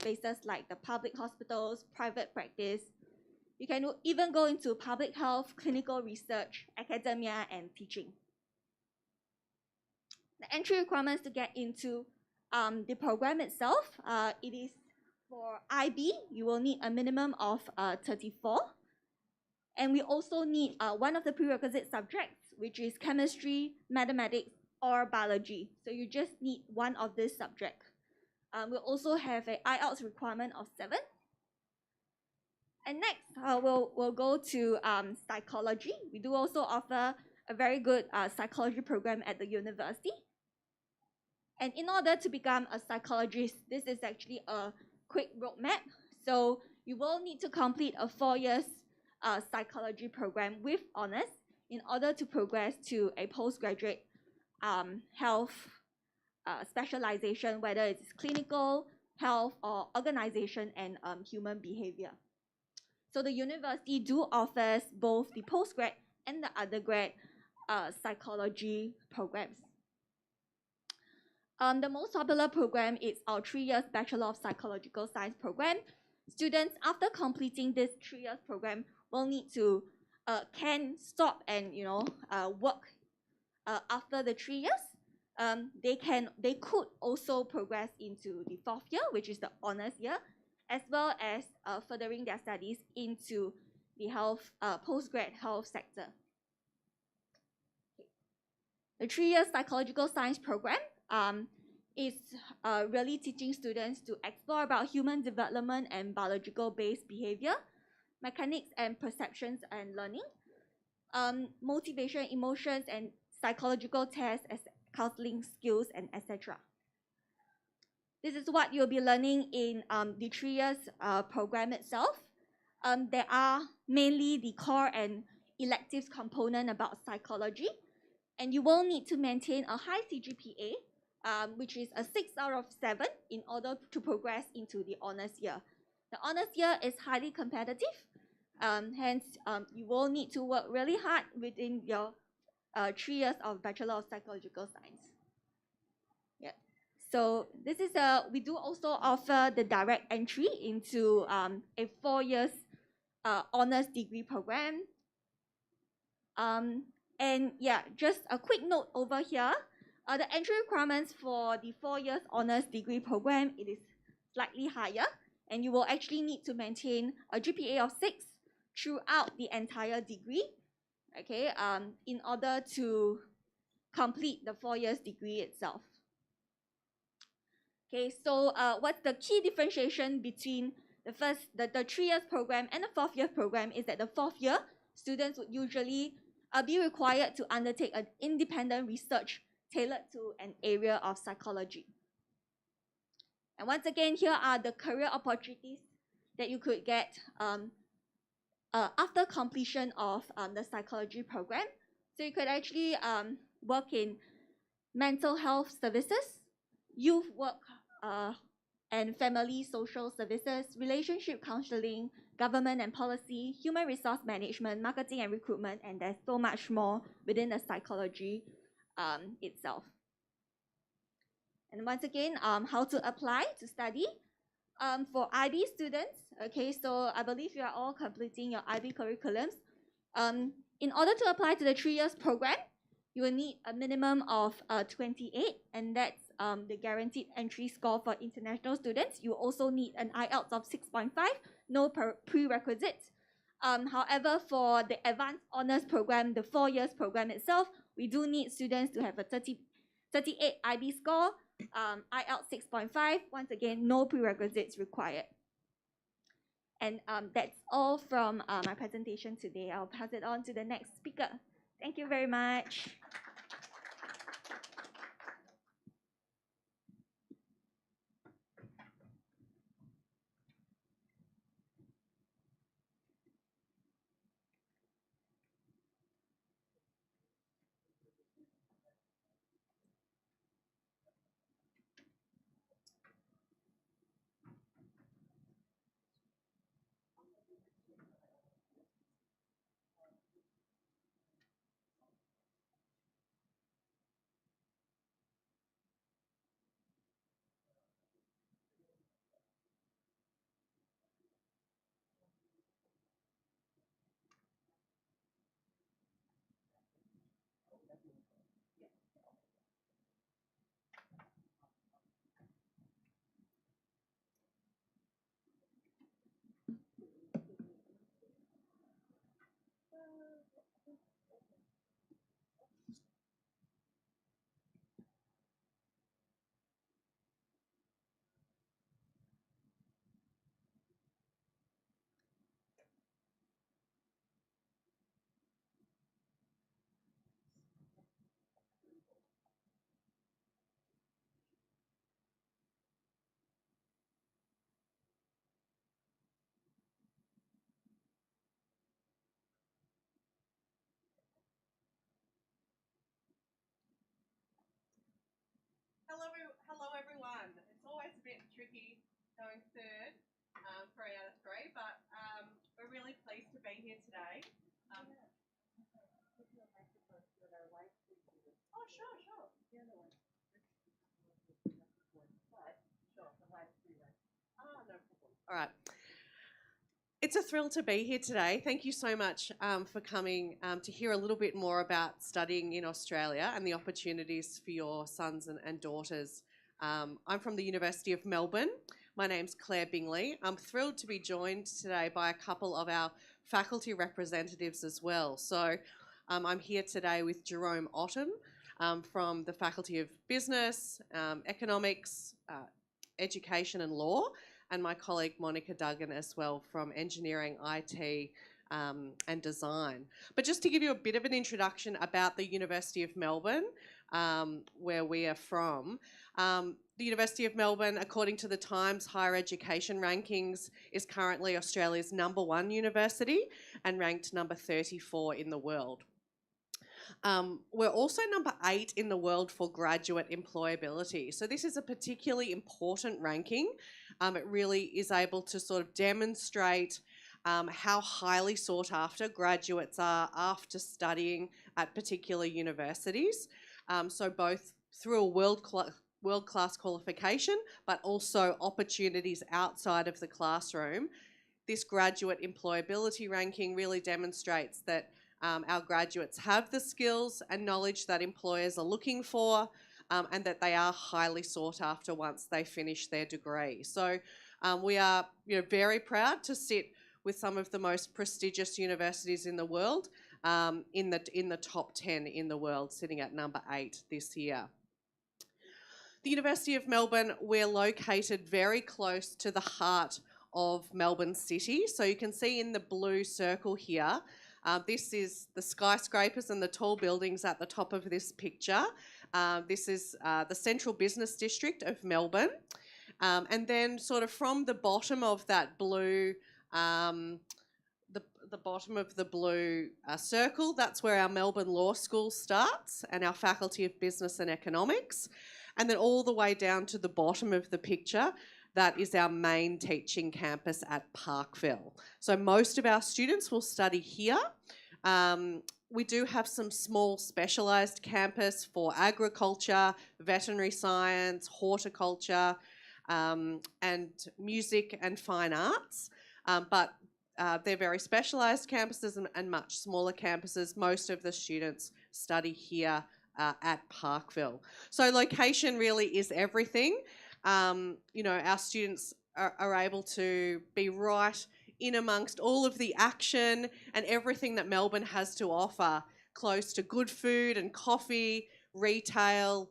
places like the public hospitals, private practice. You can even go into public health, clinical research, academia, and teaching. The entry requirements to get into the program itself, it is for IB, you will need a minimum of 34. And we also need one of the prerequisite subjects, which is chemistry, mathematics, or biology. So you just need one of these subjects. We'll also have an IELTS requirement of 7. And next, we'll go to psychology. We do also offer a very good psychology program at the university. And in order to become a psychologist, this is actually a quick roadmap. So you will need to complete a 4 years psychology program with honors in order to progress to a postgraduate health specialization, whether it's clinical, health, or organization and human behavior. So the university do offers both the postgrad and the undergrad psychology programs. The most popular program is our 3 years Bachelor of Psychological Science program. Students, after completing this 3 years program, will need to can stop and work after the 3 years. They could also progress into the 4th year, which is the honors year, as well as furthering their studies into the health postgrad health sector. The 3 years Psychological Science program is really teaching students to explore about human development and biological-based behavior, mechanics and perceptions and learning, motivation, emotions, and psychological tests as counseling skills, and etc. This is what you'll be learning in the 3 years program itself. There are mainly the core and electives component about psychology, and you will need to maintain a high CGPA, which is a 6 out of 7 in order to progress into the honors year. The honors year is highly competitive, hence you will need to work really hard within your 3 years of Bachelor of Psychological Science. Yeah. So this is we do also offer the direct entry into a 4 years honors degree program. And yeah, just a quick note over here. The entry requirements for the 4 years honors degree program, it is slightly higher, and you will actually need to maintain a GPA of 6 throughout the entire degree, okay, in order to complete the 4 years degree itself. Okay, so what's the key differentiation between the 3 years program and the 4th year program is that the 4th year, students would usually be required to undertake an independent research tailored to an area of psychology. And once again, here are the career opportunities that you could get after completion of the psychology program. So you could actually work in mental health services, youth work and family social services, relationship counseling, government and policy, human resource management, marketing and recruitment, and there's so much more within the psychology itself. And once again, how to apply to study. For IB students, okay, so I believe you are all completing your IB curriculums. In order to apply to the 3 years program, you will need a minimum of 28, and that's the guaranteed entry score for international students. You also need an IELTS of 6.5, no prerequisites. However, for the advanced honors program, the 4 years program itself, we do need students to have a 38 IB score, IELTS 6.5. Once again, no prerequisites required. And that's all from my presentation today. I'll pass it on to the next speaker. Thank you very much. tricky going third for 8 out of 3, but we're really pleased to be here today. Oh, sure, sure. Oh, no problem. All right. It's a thrill to be here today. Thank you so much for coming to hear a little bit more about studying in Australia and the opportunities for your sons and daughters. I'm from the University of Melbourne. My name's Claire Bingley. I'm thrilled to be joined today by a couple of our faculty representatives as well. So I'm here today with Jerome Otten from the Faculty of Business, Economics, Education and Law, and my colleague Monica Duggan as well from Engineering, IT and Design. But just to give you a bit of an introduction about the University of Melbourne, where we are from, the University of Melbourne, according to the Times Higher Education Rankings, is currently Australia's #1 university and ranked number 34 in the world. We're also number 8 in the world for graduate employability. So this is a particularly important ranking. It really is able to sort of demonstrate how highly sought after graduates are after studying at particular universities. So both through a world-class qualification, but also opportunities outside of the classroom. This graduate employability ranking really demonstrates that our graduates have the skills and knowledge that employers are looking for, and that they are highly sought after once they finish their degree. So we are very proud to sit with some of the most prestigious universities in the world, in the top 10 in the world, sitting at number 8 this year. The University of Melbourne, we're located very close to the heart of Melbourne City. So you can see in the blue circle here, this is the skyscrapers and the tall buildings at the top of this picture. This is the central business district of Melbourne. And then sort of from the bottom of that blue, the bottom of the blue circle, that's where our Melbourne Law School starts and our Faculty of Business and Economics. And then all the way down to the bottom of the picture, that is our main teaching campus at Parkville. So most of our students will study here. We do have some small specialised campus for agriculture, veterinary science, horticulture, and music and fine arts. But they're very specialised campuses and much smaller campuses. Most of the students study here at Parkville. So location really is everything. Our students are able to be right in amongst all of the action and everything that Melbourne has to offer, close to good food and coffee, retail,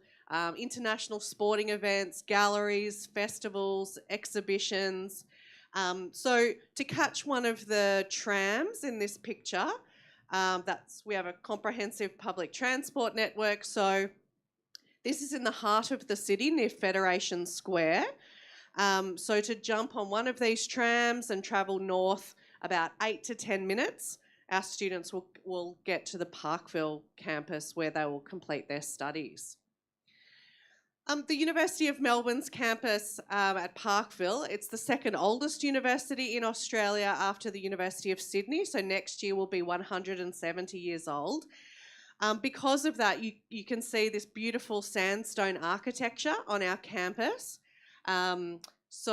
international sporting events, galleries, festivals, exhibitions. So to catch one of the trams in this picture, we have a comprehensive public transport network. So this is in the heart of the city near Federation Square. So to jump on one of these trams and travel north about 8 to 10 minutes, our students will get to the Parkville campus where they will complete their studies. The University of Melbourne's campus at Parkville, it's the second oldest university in Australia after the University of Sydney, so next year will be 170 years old. Because of that, you can see this beautiful sandstone architecture on our campus. This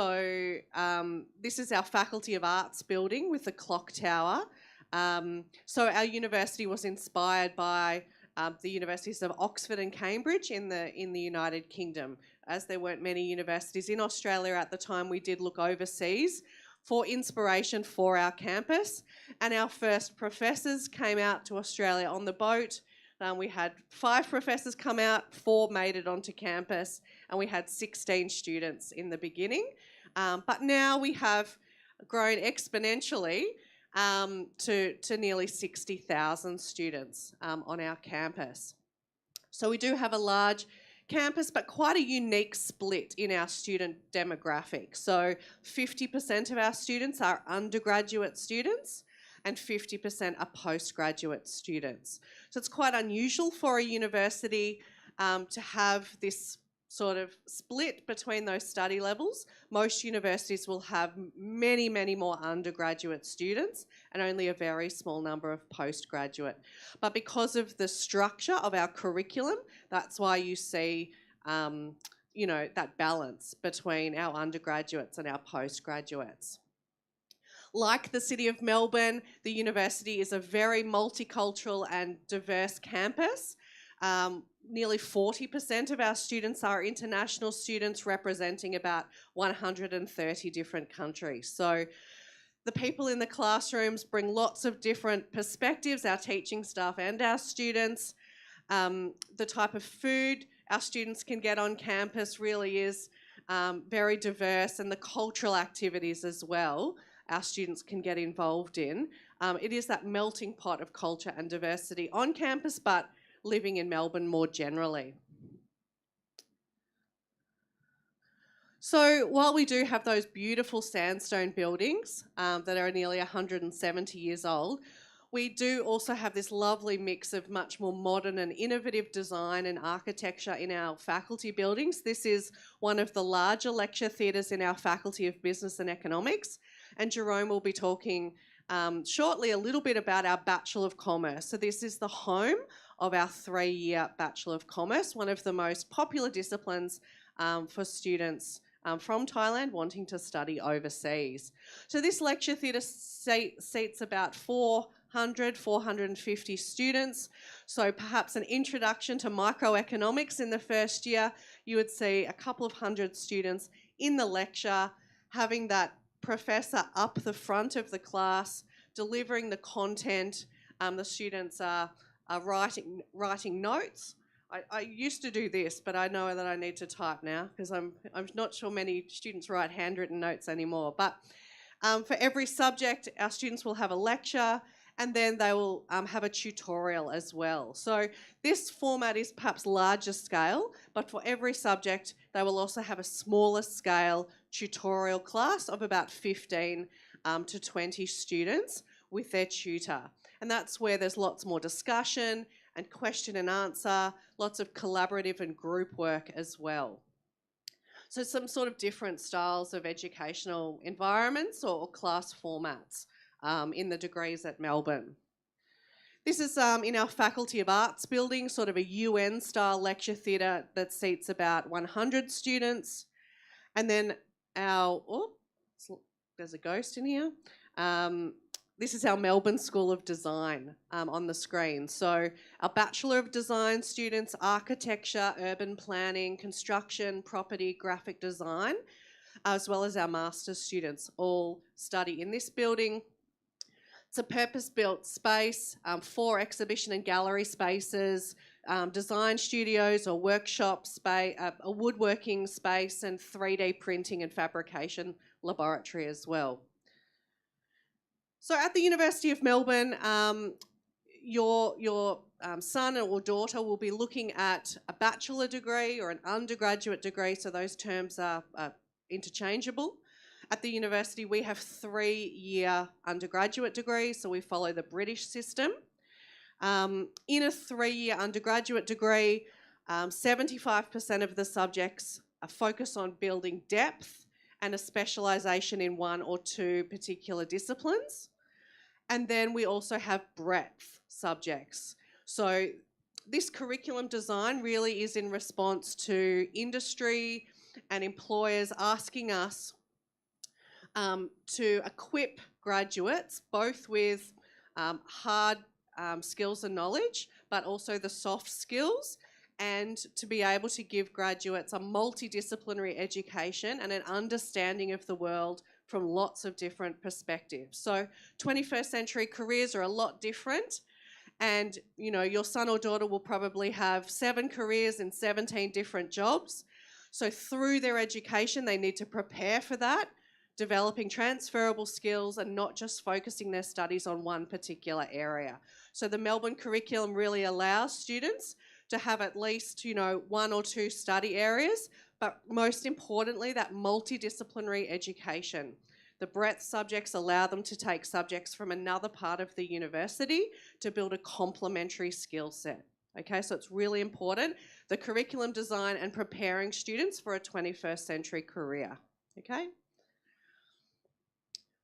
is our Faculty of Arts building with the clock tower. So our university was inspired by the universities of Oxford and Cambridge in the United Kingdom. As there weren't many universities in Australia at the time, we did look overseas for inspiration for our campus. And our first professors came out to Australia on the boat. We had 5 professors come out, 4 made it onto campus, and we had 16 students in the beginning. But now we have grown exponentially to nearly 60,000 students on our campus. So we do have a large campus, but quite a unique split in our student demographic. So 50% of our students are undergraduate students and 50% are postgraduate students. So it's quite unusual for a university to have this sort of split between those study levels. Most universities will have many, many more undergraduate students and only a very small number of postgraduate. But because of the structure of our curriculum, that's why you see that balance between our undergraduates and our postgraduates. Like the City of Melbourne, the university is a very multicultural and diverse campus. Nearly 40% of our students are international students, representing about 130 different countries. So the people in the classrooms bring lots of different perspectives, our teaching staff and our students. The type of food our students can get on campus really is very diverse, and the cultural activities as well our students can get involved in. It is that melting pot of culture and diversity on campus, but living in Melbourne more generally. So while we do have those beautiful sandstone buildings that are nearly 170 years old, we do also have this lovely mix of much more modern and innovative design and architecture in our faculty buildings. This is one of the larger lecture theatres in our Faculty of Business and Economics, and Jerome will be talking shortly a little bit about our Bachelor of Commerce. So this is the home of our 3-year Bachelor of Commerce, one of the most popular disciplines for students from Thailand wanting to study overseas. So this lecture theatre seats about 450 students. So perhaps an introduction to microeconomics in the first year, you would see a couple of hundred students in the lecture, having that professor up the front of the class, delivering the content. The students are writing notes. I used to do this, but I know that I need to type now because I'm not sure many students write handwritten notes anymore. But for every subject, our students will have a lecture, and then they will have a tutorial as well. So this format is perhaps larger scale, but for every subject, they will also have a smaller scale tutorial class of about 15 to 20 students with their tutor. And that's where there's lots more discussion and question and answer, lots of collaborative and group work as well. So some sort of different styles of educational environments or class formats in the degrees at Melbourne. This is in our Faculty of Arts building, sort of a UN-style lecture theatre that seats about 100 students. And then there's a ghost in here. This is our Melbourne School of Design on the screen. So our Bachelor of Design students, architecture, urban planning, construction, property, graphic design, as well as our master's students all study in this building. It's a purpose-built space, 4 exhibition and gallery spaces, design studios or workshop space, a woodworking space, and 3D printing and fabrication laboratory as well. So at the University of Melbourne, your son or daughter will be looking at a bachelor degree or an undergraduate degree, so those terms are interchangeable. At the university, we have 3-year undergraduate degrees, so we follow the British system. In a 3-year undergraduate degree, 75% of the subjects focus on building depth and a specialisation in 1 or 2 particular disciplines. And then we also have breadth subjects. So this curriculum design really is in response to industry and employers asking us to equip graduates both with hard skills and knowledge, but also the soft skills, and to be able to give graduates a multidisciplinary education and an understanding of the world from lots of different perspectives. So 21st century careers are a lot different, and your son or daughter will probably have 7 careers in 17 different jobs. So through their education, they need to prepare for that, developing transferable skills and not just focusing their studies on one particular area. So the Melbourne curriculum really allows students to have at least 1 or 2 study areas, but most importantly, that multidisciplinary education. The breadth subjects allow them to take subjects from another part of the university to build a complementary skill set Okay, so it's really important, the curriculum design and preparing students for a 21st century career. Okay.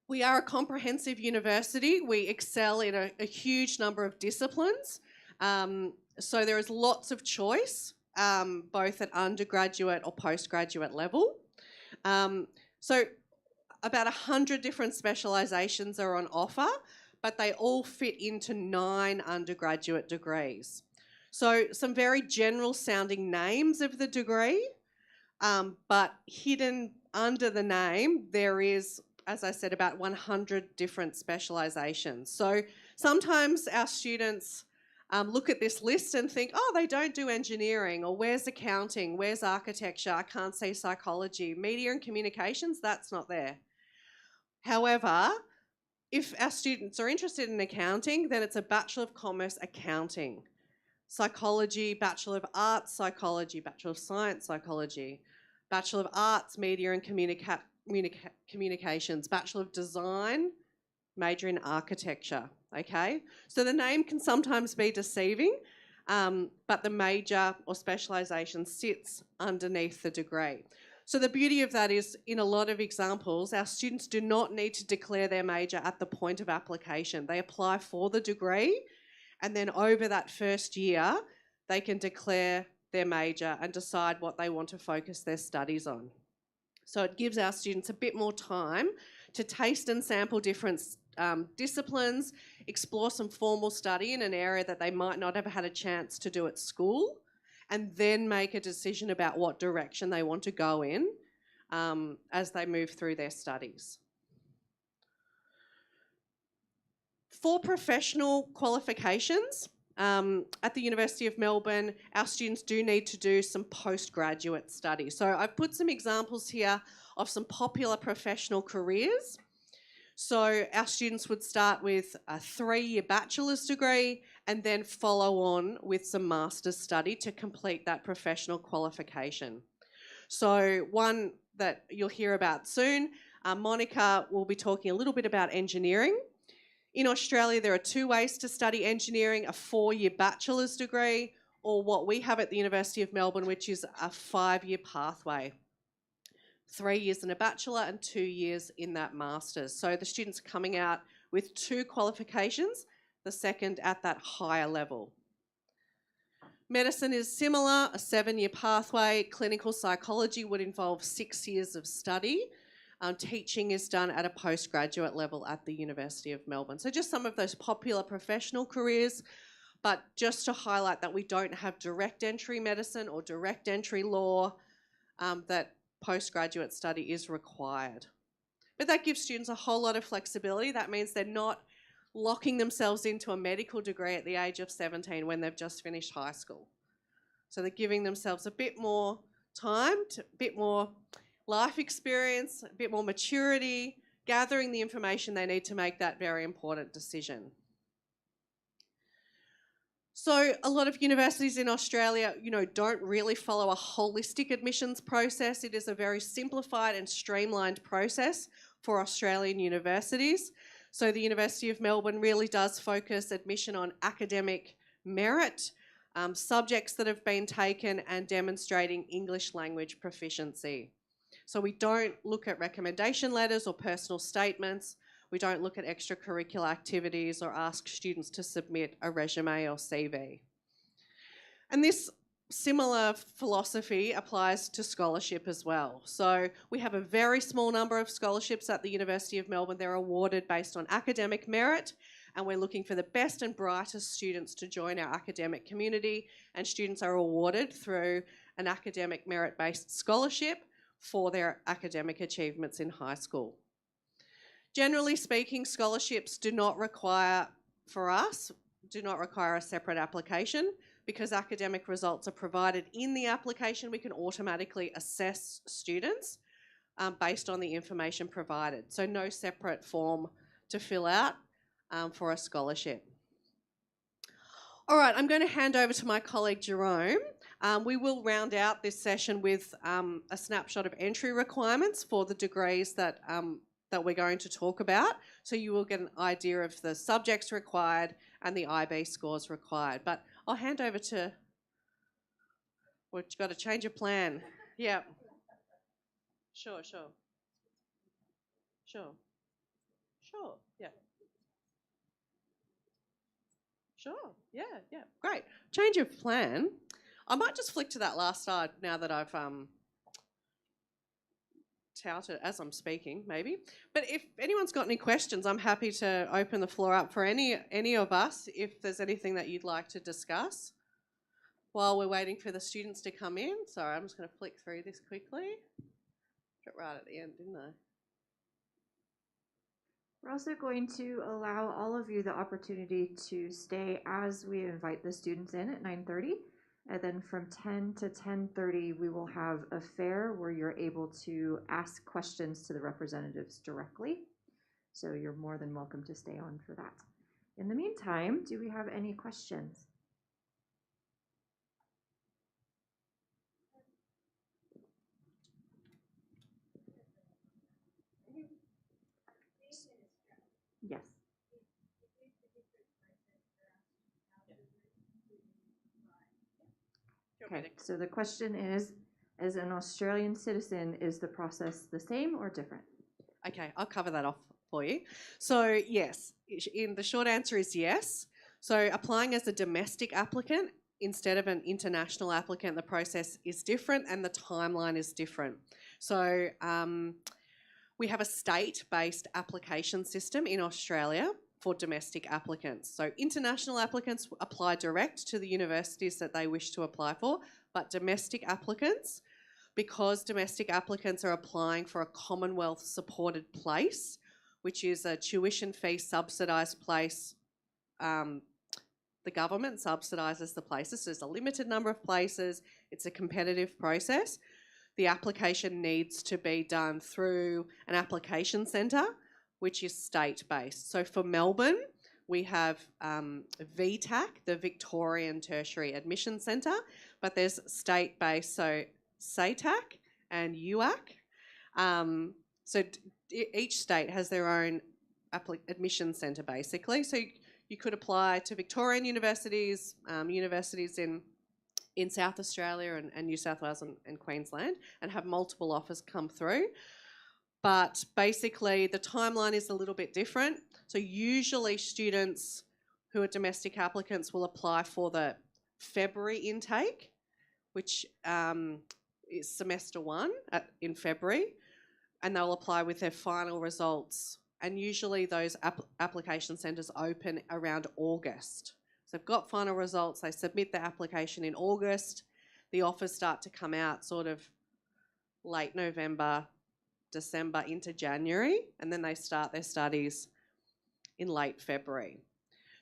We are a comprehensive university. We excel in a huge number of disciplines. So there is lots of choice, both at undergraduate or postgraduate level. So about 100 different specialisations are on offer, but they all fit into 9 undergraduate degrees. So some very general sounding names of the degree, but hidden under the name there is, as I said, about 100 different specialisations. So sometimes our students look at this list and think, oh, they don't do engineering, or where's accounting, where's architecture, I can't see psychology, media and communications, that's not there. However, if our students are interested in accounting, then it's a Bachelor of Commerce Accounting. Psychology, Bachelor of Arts Psychology, Bachelor of Science Psychology, Bachelor of Arts Media and Communications, Bachelor of Design, major in Architecture, okay? So the name can sometimes be deceiving, but the major or specialisation sits underneath the degree. So the beauty of that is, in a lot of examples, our students do not need to declare their major at the point of application. They apply for the degree, and then over that first year, they can declare their major and decide what they want to focus their studies on. So it gives our students a bit more time to taste and sample different disciplines, explore some formal study in an area that they might not have had a chance to do at school, and then make a decision about what direction they want to go in as they move through their studies. For professional qualifications, at the University of Melbourne, our students do need to do some postgraduate study. So I've put some examples here of some popular professional careers. So our students would start with a 3-year bachelor's degree and then follow on with some master's study to complete that professional qualification. So one that you'll hear about soon, Monica will be talking a little bit about engineering. In Australia, there are 2 ways to study engineering, a 4-year bachelor's degree, or what we have at the University of Melbourne, which is a 5-year pathway. 3 years in a bachelor and 2 years in that master's. So the students are coming out with 2 qualifications, the second at that higher level. Medicine is similar, a 7-year pathway. Clinical psychology would involve 6 years of study. Teaching is done at a postgraduate level at the University of Melbourne. So just some of those popular professional careers, but just to highlight that we don't have direct entry medicine or direct entry law, that postgraduate study is required. But that gives students a whole lot of flexibility. That means they're not locking themselves into a medical degree at the age of 17 when they've just finished high school. So they're giving themselves a bit more time, a bit more life experience, a bit more maturity, gathering the information they need to make that very important decision. So a lot of universities in Australia, don't really follow a holistic admissions process. It is a very simplified and streamlined process for Australian universities. So the University of Melbourne really does focus admission on academic merit, subjects that have been taken, and demonstrating English language proficiency. So we don't look at recommendation letters or personal statements. We don't look at extracurricular activities or ask students to submit a resume or CV. And this similar philosophy applies to scholarship as well. So we have a very small number of scholarships at the University of Melbourne. They're awarded based on academic merit, and we're looking for the best and brightest students to join our academic community, and students are awarded through an academic merit-based scholarship for their academic achievements in high school. Generally speaking, scholarships do not require a separate application. Because academic results are provided in the application, we can automatically assess students based on the information provided. So no separate form to fill out for a scholarship. All right, I'm going to hand over to my colleague Jerome. We will round out this session with a snapshot of entry requirements for the degrees that that we're going to talk about. So you will get an idea of the subjects required and the IB scores required. But I'll hand over to, we've got to change of plan. Yeah. Sure. Yeah. Sure. Yeah. Great. Change of plan. I might just flick to that last slide now that I've touted as I'm speaking, maybe. But if anyone's got any questions, I'm happy to open the floor up for any of us if there's anything that you'd like to discuss while we're waiting for the students to come in. Sorry, I'm just going to flick through this quickly. Got right at the end, didn't I? We're also going to allow all of you the opportunity to stay as we invite the students in at 9:30. And then from 10 to 10:30, we will have a fair where you're able to ask questions to the representatives directly. So you're more than welcome to stay on for that. In the meantime, do we have any questions? Yes. Okay, so the question is, as an Australian citizen, is the process the same or different? Okay, I'll cover that off for you. So yes, the short answer is yes. So applying as a domestic applicant instead of an international applicant, the process is different and the timeline is different. So we have a state-based application system in Australia for domestic applicants. So international applicants apply direct to the universities that they wish to apply for, but domestic applicants, because domestic applicants are applying for a Commonwealth supported place, which is a tuition fee subsidised place, the government subsidises the places. So there's a limited number of places. It's a competitive process. The application needs to be done through an application centre, which is state-based. So for Melbourne, we have VTAC, the Victorian Tertiary Admission Centre, but there's state-based, so SATAC and UAC. So each state has their own admission centre, basically. So you could apply to Victorian universities, universities in South Australia and New South Wales and Queensland, and have multiple offers come through. But basically, the timeline is a little bit different. So usually students who are domestic applicants will apply for the February intake, which is semester 1 in February, and they'll apply with their final results. And usually those application centres open around August. So they've got final results, they submit the application in August, the offers start to come out sort of late November, December into January, and then they start their studies in late February.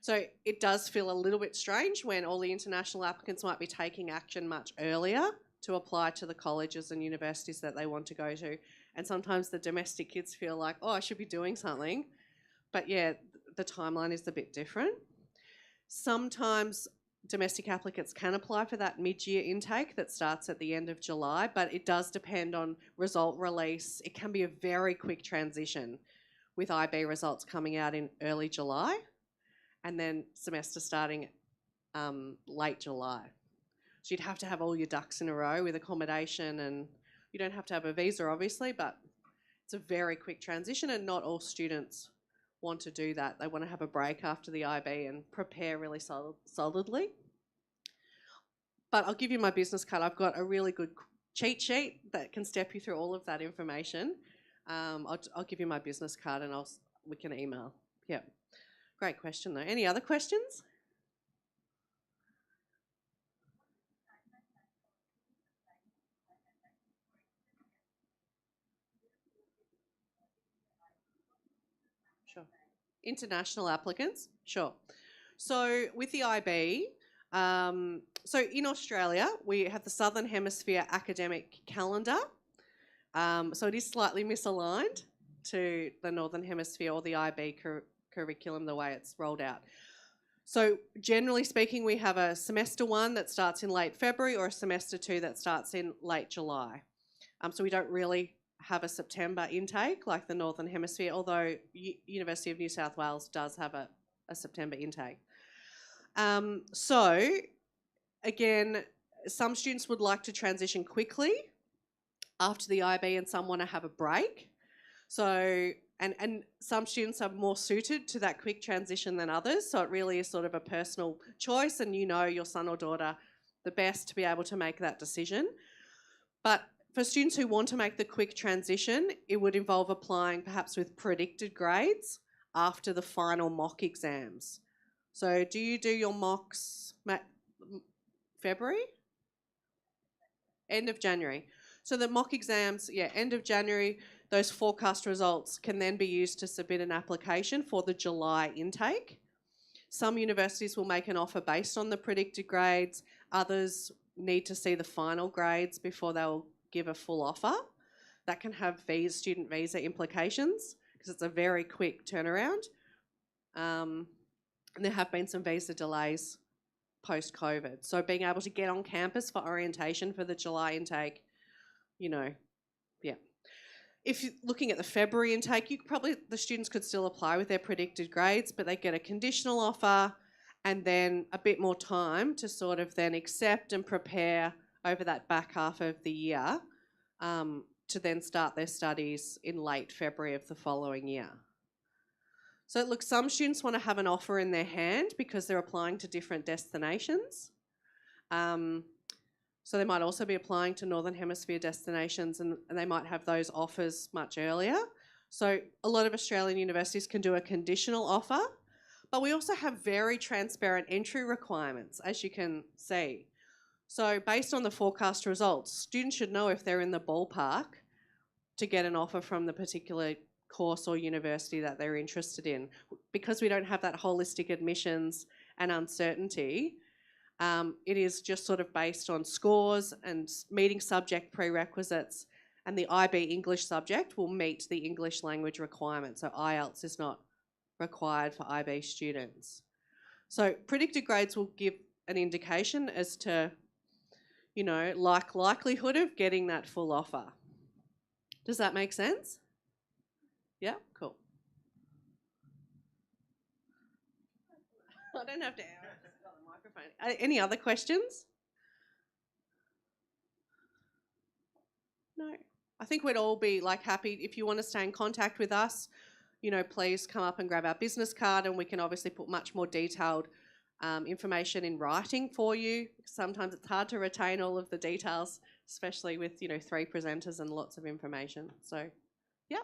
So it does feel a little bit strange when all the international applicants might be taking action much earlier to apply to the colleges and universities that they want to go to. And sometimes the domestic kids feel like, oh, I should be doing something. But yeah, the timeline is a bit different. Sometimes domestic applicants can apply for that mid-year intake that starts at the end of July, but it does depend on result release. It can be a very quick transition with IB results coming out in early July and then semester starting late July. So you'd have to have all your ducks in a row with accommodation, and you don't have to have a visa, obviously, but it's a very quick transition, and not all students want to do that. They want to have a break after the IB and prepare really solidly. But I'll give you my business card. I've got a really good cheat sheet that can step you through all of that information. I'll give you my business card and we can email. Yeah, great question though. Any other questions? Sure. International applicants? Sure. So with the IB, so in Australia, we have the Southern Hemisphere academic calendar. So it is slightly misaligned to the Northern Hemisphere or the IB curriculum, the way it's rolled out. So generally speaking, we have a semester 1 that starts in late February or a semester 2 that starts in late July. So we don't really have a September intake like the Northern Hemisphere, although University of New South Wales does have a September intake. So, again, some students would like to transition quickly after the IB and some want to have a break. So, and some students are more suited to that quick transition than others. So it really is sort of a personal choice, and you know your son or daughter the best to be able to make that decision. But for students who want to make the quick transition, it would involve applying perhaps with predicted grades after the final mock exams. So do you do your mocks February? End of January. So the mock exams, end of January, those forecast results can then be used to submit an application for the July intake. Some universities will make an offer based on the predicted grades. Others need to see the final grades before they'll give a full offer. That can have student visa implications because it's a very quick turnaround. And there have been some visa delays post-COVID. So being able to get on campus for orientation for the July intake, If you're looking at the February intake, the students could still apply with their predicted grades, but they get a conditional offer and then a bit more time to sort of then accept and prepare over that back half of the year to then start their studies in late February of the following year. So look, some students want to have an offer in their hand because they're applying to different destinations. So they might also be applying to Northern Hemisphere destinations and they might have those offers much earlier. So a lot of Australian universities can do a conditional offer, but we also have very transparent entry requirements, as you can see. So based on the forecast results, students should know if they're in the ballpark to get an offer from the particular course or university that they're interested in. Because we don't have that holistic admissions and uncertainty, it is just sort of based on scores and meeting subject prerequisites, and the IB English subject will meet the English language requirement. So IELTS is not required for IB students. So predicted grades will give an indication as to, likelihood of getting that full offer. Does that make sense? Yeah, cool. I don't have to got the microphone. Any other questions? No. I think we'd all be happy if you want to stay in contact with us. Please come up and grab our business card, and we can obviously put much more detailed information in writing for you. Sometimes it's hard to retain all of the details, especially with 3 presenters and lots of information. So, yeah.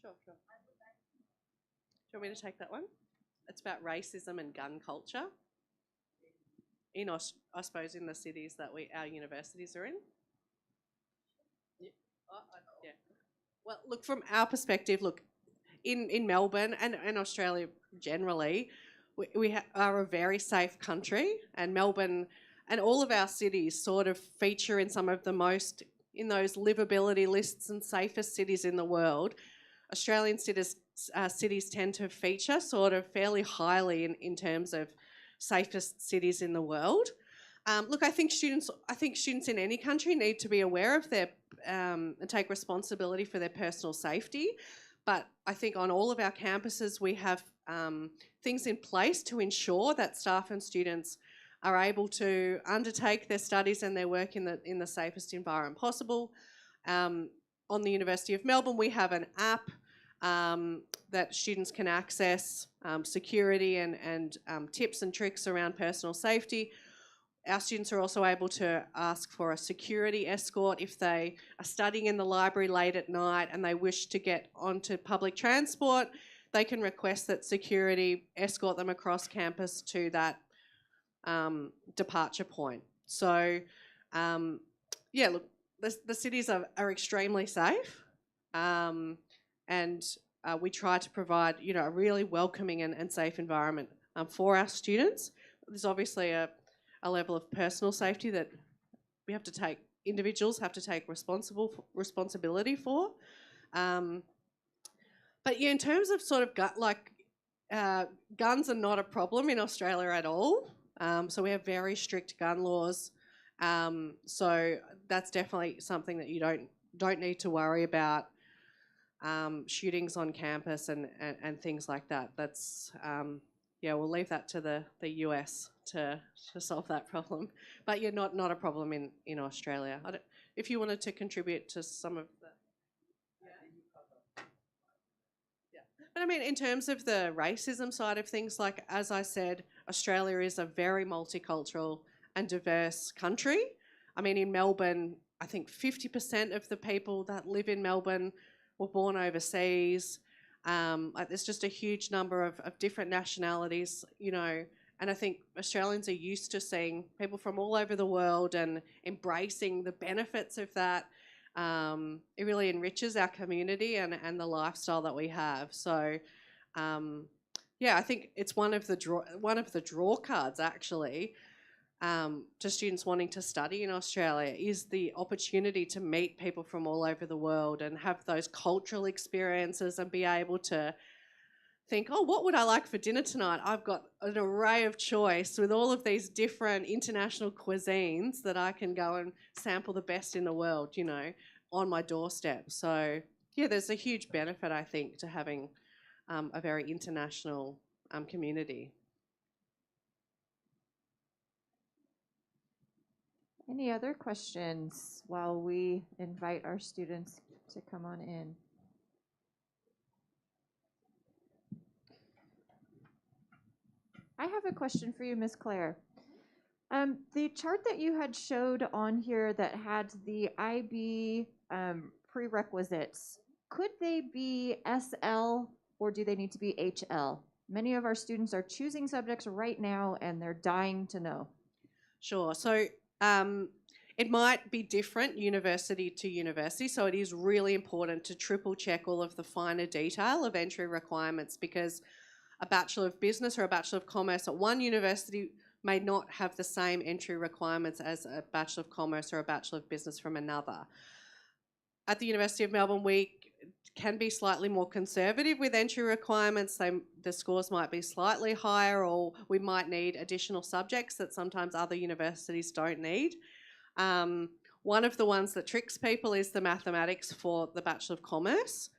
Sure. Do you want me to take that one? It's about racism and gun culture I suppose, in the cities that our universities are in. Yeah. Yeah. Well, look, from our perspective, in Melbourne and Australia generally, we are a very safe country, and Melbourne and all of our cities sort of feature in some of the most, in those livability lists and safest cities in the world. Australian cities tend to feature sort of fairly highly in terms of safest cities in the world. Look, I think students in any country need to be aware of their and take responsibility for their personal safety. But I think on all of our campuses we have things in place to ensure that staff and students are able to undertake their studies and their work in the safest environment possible. On the University of Melbourne, we have an app that students can access security and tips and tricks around personal safety. Our students are also able to ask for a security escort if they are studying in the library late at night and they wish to get onto public transport. They can request that security escort them across campus to that departure point. So, yeah, look, the cities are extremely safe, and we try to provide, a really welcoming and safe environment for our students. There's obviously a level of personal safety that individuals have to take responsibility for. But yeah, in terms of sort of guns are not a problem in Australia at all. So we have very strict gun laws. So that's definitely something that you don't need to worry about. Shootings on campus and things like that. That's yeah, we'll leave that to the US to solve that problem. But yeah, not a problem in Australia. If you wanted to contribute to some of the But I mean, in terms of the racism side of things, like as I said, Australia is a very multicultural and diverse country. I mean, in Melbourne, I think 50% of the people that live in Melbourne were born overseas. Like there's just a huge number of different nationalities, you know, and I think Australians are used to seeing people from all over the world and embracing the benefits of that. It really enriches our community and the lifestyle that we have. So, yeah, I think it's one of the draw cards actually to students wanting to study in Australia is the opportunity to meet people from all over the world and have those cultural experiences and be able to think, oh, what would I like for dinner tonight? I've got an array of choice with all of these different international cuisines that I can go and sample the best in the world, you know, on my doorstep. So, yeah, there's a huge benefit, I think, to having a very international community. Any other questions while we invite our students to come on in? I have a question for you, Ms. Claire. The chart that you had showed on here that had the IB prerequisites, could they be SL or do they need to be HL? Many of our students are choosing subjects right now and they're dying to know. Sure. So it might be different university to university, so it is really important to triple check all of the finer detail of entry requirements because a Bachelor of Business or a Bachelor of Commerce at one university may not have the same entry requirements as a Bachelor of Commerce or a Bachelor of Business from another. At the University of Melbourne, we can be slightly more conservative with entry requirements. The scores might be slightly higher or we might need additional subjects that sometimes other universities don't need. One of the ones that tricks people is the mathematics for the Bachelor of Commerce.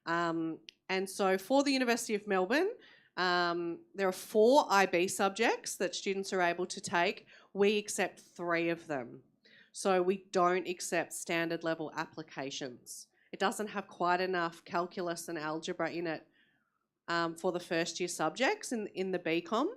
And so for the University of Melbourne, there are 4 IB subjects that students are able to take. We accept 3 of them. So we don't accept standard level applications. It doesn't have quite enough calculus and algebra in it for the first year subjects in the BCom.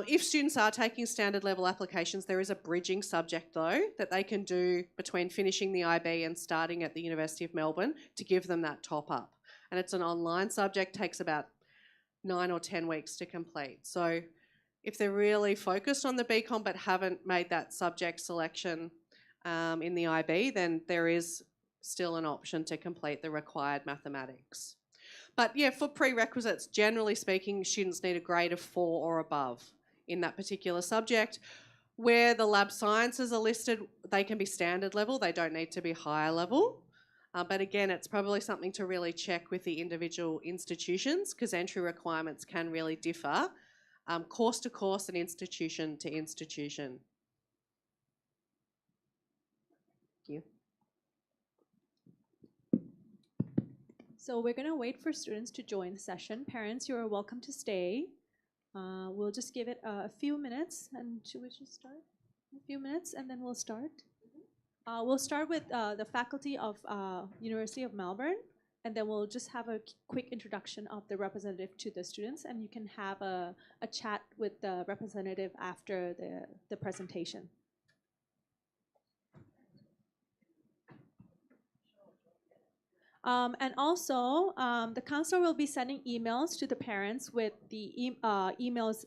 If students are taking standard level applications, there is a bridging subject though that they can do between finishing the IB and starting at the University of Melbourne to give them that top up. And it's an online subject, takes about 9 or 10 weeks to complete. So if they're really focused on the BCom but haven't made that subject selection in the IB, then there is still an option to complete the required mathematics. But yeah, for prerequisites, generally speaking, students need a grade of 4 or above in that particular subject. Where the lab sciences are listed, they can be standard level, they don't need to be higher level. But again, it's probably something to really check with the individual institutions because entry requirements can really differ course to course and institution to institution. Thank you. So we're going to wait for students to join the session. Parents, you are welcome to stay. We'll just give it a few minutes. And should we just start? A few minutes and then we'll start. We'll start with the faculty of University of Melbourne, and then we'll just have a quick introduction of the representative to the students, and you can have a chat with the representative after the presentation. And also, the counselor will be sending emails to the parents with the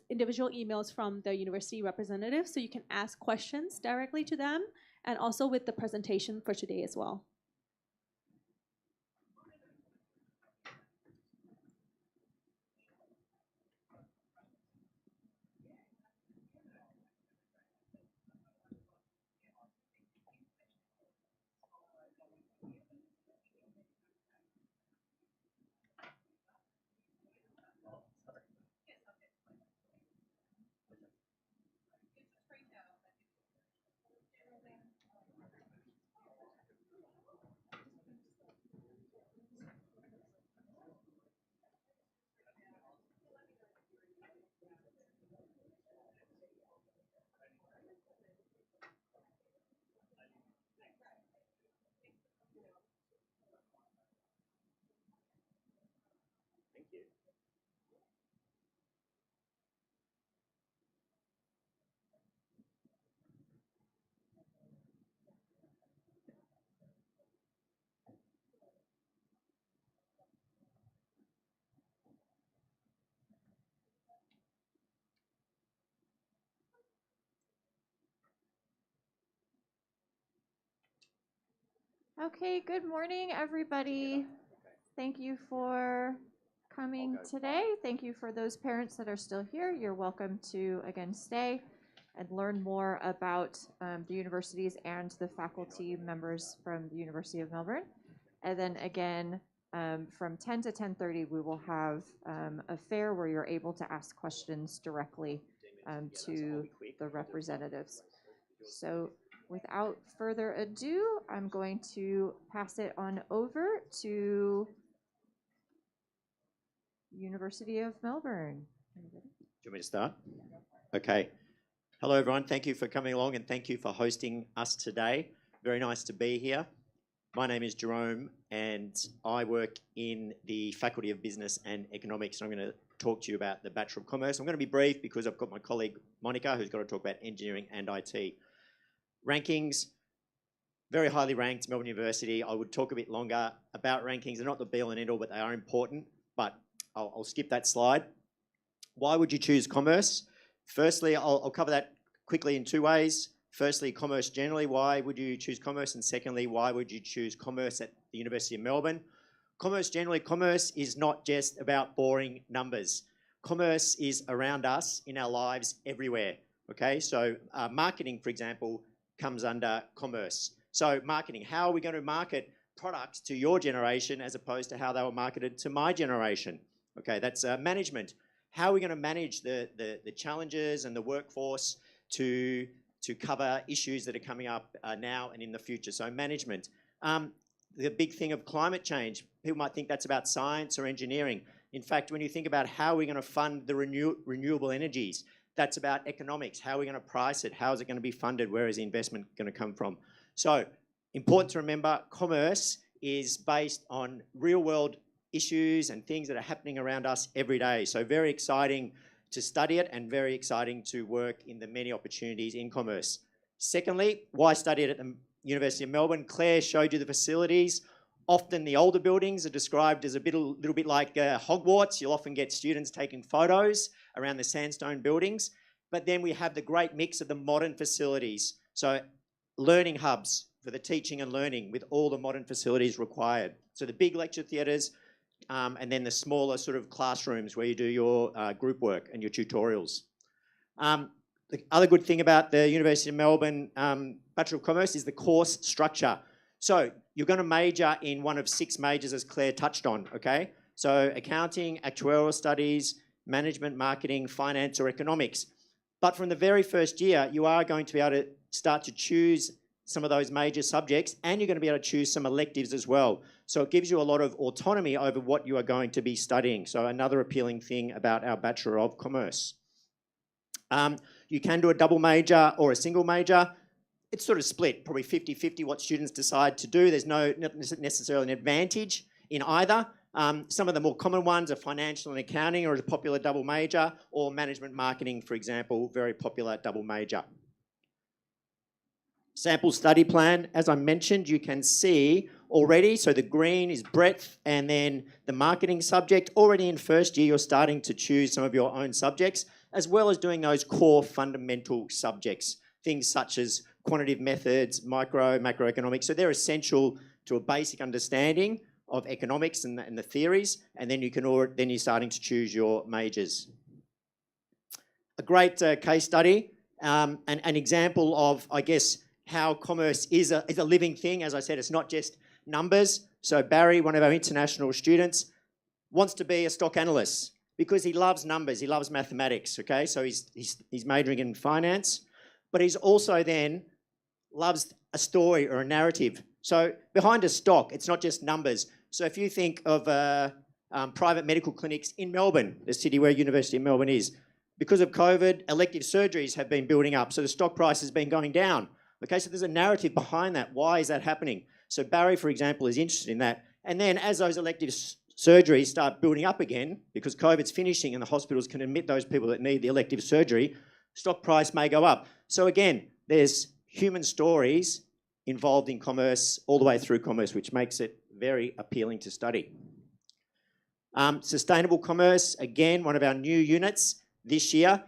individual emails from the university representative, so you can ask questions directly to them, and also with the presentation for today as well. you. Okay, good morning, everybody. Thank you for coming today. Thank you for those parents that are still here. You're welcome to, again, stay and learn more about the universities and the faculty members from the University of Melbourne. And then again, from 10 to 10:30, we will have a fair where you're able to ask questions directly to the representatives. So without further ado, I'm going to pass it on over to University of Melbourne. Do you want me to start? Okay. Hello, everyone. Thank you for coming along and thank you for hosting us today. Very nice to be here. My name is Jerome and I work in the Faculty of Business and Economics. And I'm going to talk to you about the Bachelor of Commerce. I'm going to be brief because I've got my colleague Monica who's got to talk about engineering and IT. Rankings, very highly ranked, Melbourne University. I would talk a bit longer about rankings. They're not the be-all and end-all, but they are important. But I'll skip that slide. Why would you choose commerce? Firstly, I'll cover that quickly in two ways. Firstly, commerce generally. Why would you choose commerce? And secondly, why would you choose commerce at the University of Melbourne? Commerce generally, commerce is not just about boring numbers. Commerce is around us in our lives everywhere. Okay, so marketing, for example, comes under commerce. So marketing, how are we going to market products to your generation as opposed to how they were marketed to my generation? Okay, that's management. How are we going to manage the challenges and the workforce to cover issues that are coming up now and in the future? So management. The big thing of climate change, people might think that's about science or engineering. In fact, when you think about how we're going to fund the renewable energies, that's about economics. How are we going to price it? How is it going to be funded? Where is the investment going to come from? So important to remember, commerce is based on real world issues and things that are happening around us every day. So very exciting to study it and very exciting to work in the many opportunities in commerce. Secondly, why study it at the University of Melbourne? Claire showed you the facilities. Often the older buildings are described as a little bit like Hogwarts. You'll often get students taking photos around the sandstone buildings. But then we have the great mix of the modern facilities. So learning hubs for the teaching and learning with all the modern facilities required. So the big lecture theatres and then the smaller sort of classrooms where you do your group work and your tutorials. The other good thing about the University of Melbourne Bachelor of Commerce is the course structure. So you're going to major in one of 6 majors as Claire touched on, okay? So accounting, actuarial studies, management, marketing, finance or economics. But from the very first year, you are going to be able to start to choose some of those major subjects and you're going to be able to choose some electives as well. So it gives you a lot of autonomy over what you are going to be studying. So another appealing thing about our Bachelor of Commerce. You can do a double major or a single major. It's sort of split, probably 50-50 what students decide to do. There's not necessarily an advantage in either. Some of the more common ones are financial and accounting or a popular double major, or management marketing, for example, very popular double major. Sample study plan, as I mentioned, you can see already, so the green is breadth and then the marketing subject. Already in first year, you're starting to choose some of your own subjects, as well as doing those core fundamental subjects, things such as quantitative methods, macroeconomics. So they're essential to a basic understanding of economics and the theories, and then then you're starting to choose your majors. A great case study, an example of, I guess, how commerce is a living thing. As I said, it's not just numbers. So Barry, one of our international students, wants to be a stock analyst because he loves numbers, he loves mathematics, okay? So he's majoring in finance, but he's also then loves a story or a narrative. So behind a stock, it's not just numbers. So if you think of private medical clinics in Melbourne, the city where University of Melbourne is, because of COVID, elective surgeries have been building up. So the stock price has been going down. Okay, so there's a narrative behind that. Why is that happening? So Barry, for example, is interested in that. And then as those elective surgeries start building up again because COVID's finishing and the hospitals can admit those people that need the elective surgery, stock price may go up. So again, there's human stories involved in commerce all the way through commerce, which makes it very appealing to study. Sustainable commerce, again, one of our new units this year,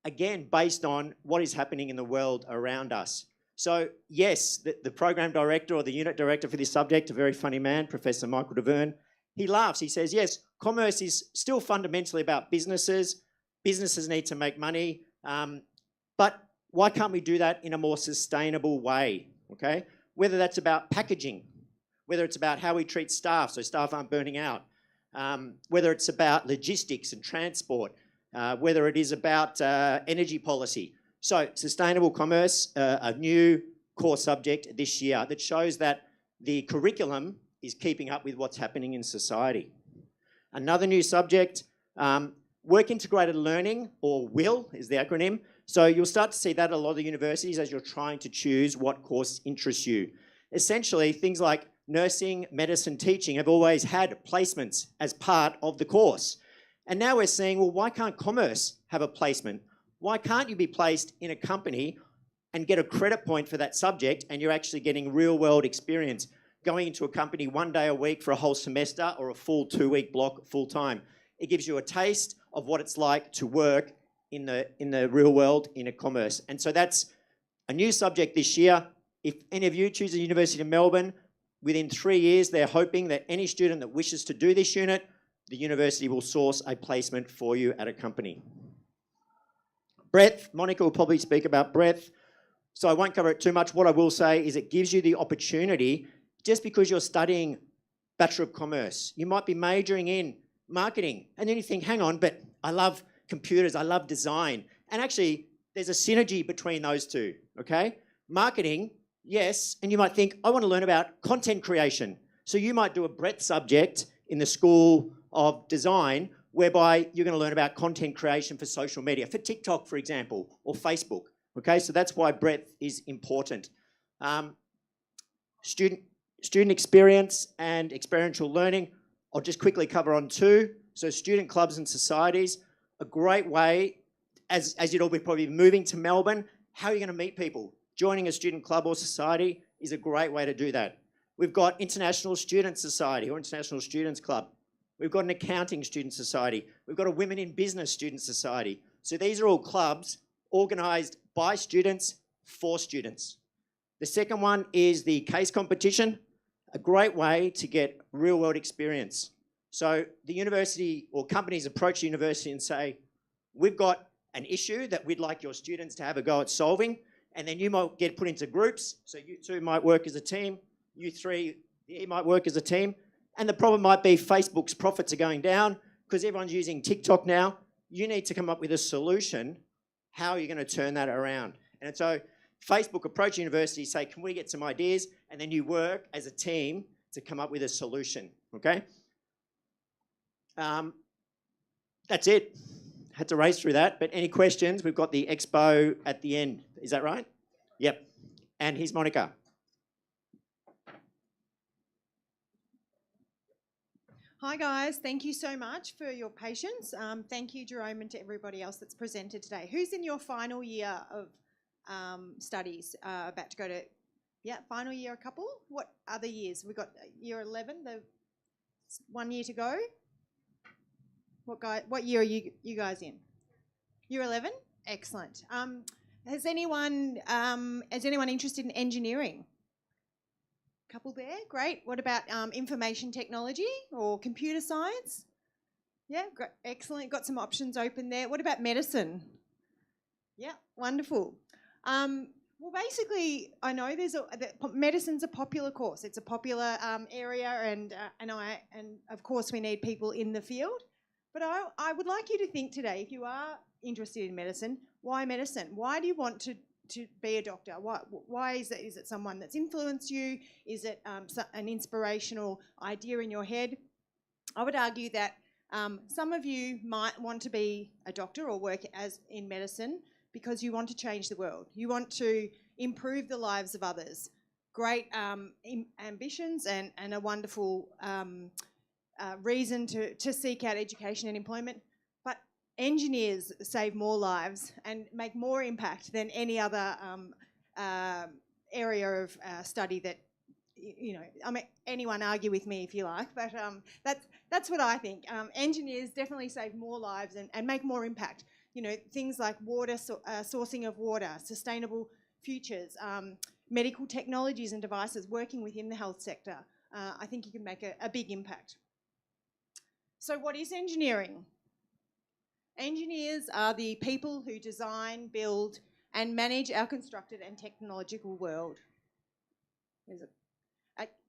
again, based on what is happening in the world around us. So yes, the program director or the unit director for this subject, a very funny man, Professor Michael DeVerne, he laughs. He says, yes, commerce is still fundamentally about businesses. Businesses need to make money, but why can't we do that in a more sustainable way, okay? Whether that's about packaging, whether it's about how we treat staff so staff aren't burning out, whether it's about logistics and transport, whether it is about energy policy. So sustainable commerce, a new core subject this year that shows that the curriculum is keeping up with what's happening in society. Another new subject, work integrated learning, or WIL is the acronym. So you'll start to see that at a lot of the universities as you're trying to choose what course interests you. Essentially, things like nursing, medicine, teaching have always had placements as part of the course. And now we're saying, well, why can't commerce have a placement? Why can't you be placed in a company and get a credit point for that subject and you're actually getting real world experience going into a company 1 day a week for a whole semester or a full 2-week block full time? It gives you a taste of what it's like to work in the real world in a commerce. And so that's a new subject this year. If any of you choose the University of Melbourne, within 3 years, they're hoping that any student that wishes to do this unit, the university will source a placement for you at a company. Breadth, Monica will probably speak about breadth, so I won't cover it too much. What I will say is it gives you the opportunity, just because you're studying Bachelor of Commerce, you might be majoring in marketing, and then you think, hang on, but I love computers, I love design. And actually, there's a synergy between those two, okay? Marketing, yes, and you might think, I want to learn about content creation. So you might do a breadth subject in the School of Design, whereby you're going to learn about content creation for social media, for TikTok, for example, or Facebook, okay? So that's why breadth is important. Student experience and experiential learning, I'll just quickly cover on two. So student clubs and societies, a great way, as you'd all be probably moving to Melbourne, how are you going to meet people? Joining a student club or society is a great way to do that. We've got International Student Society or International Students Club. We've got an Accounting Student Society. We've got a Women in Business Student Society. So these are all clubs organised by students for students. The second one is the case competition, a great way to get real world experience. So the university or companies approach the university and say, we've got an issue that we'd like your students to have a go at solving, and then you might get put into groups. So you two might work as a team, you three might work as a team, and the problem might be Facebook's profits are going down because everyone's using TikTok now. You need to come up with a solution. How are you going to turn that around? And so Facebook approach universities, say, can we get some ideas? And then you work as a team to come up with a solution, okay? That's it. Had to race through that, but any questions? We've got the expo at the end. Is that right? Yep. And here's Monica. Hi guys, thank you so much for your patience. Thank you, Jerome, and to everybody else that's presented today. Who's in your final year of studies, about to go to, final year, a couple? What other years? We've got year 11, the 1 year to go. What year are you guys in? Year 11? Excellent. Is anyone interested in engineering? Couple there, great. What about information technology or computer science? Yeah, great, excellent. Got some options open there. What about medicine? Yeah, wonderful. Well, basically, I know medicine's a popular course. It's a popular area, and of course we need people in the field. But I would like you to think today, if you are interested in medicine, why medicine? Why do you want to be a doctor? Why is it? Is it someone that's influenced you? Is it an inspirational idea in your head? I would argue that some of you might want to be a doctor or work in medicine because you want to change the world. You want to improve the lives of others. Great ambitions and a wonderful reason to seek out education and employment. But engineers save more lives and make more impact than any other area of study that, you know, I mean, anyone argue with me if you like, but that's what I think. Engineers definitely save more lives and make more impact. You know, things like water, sourcing of water, sustainable futures, medical technologies and devices, working within the health sector. I think you can make a big impact. So what is engineering? Engineers are the people who design, build, and manage our constructed and technological world.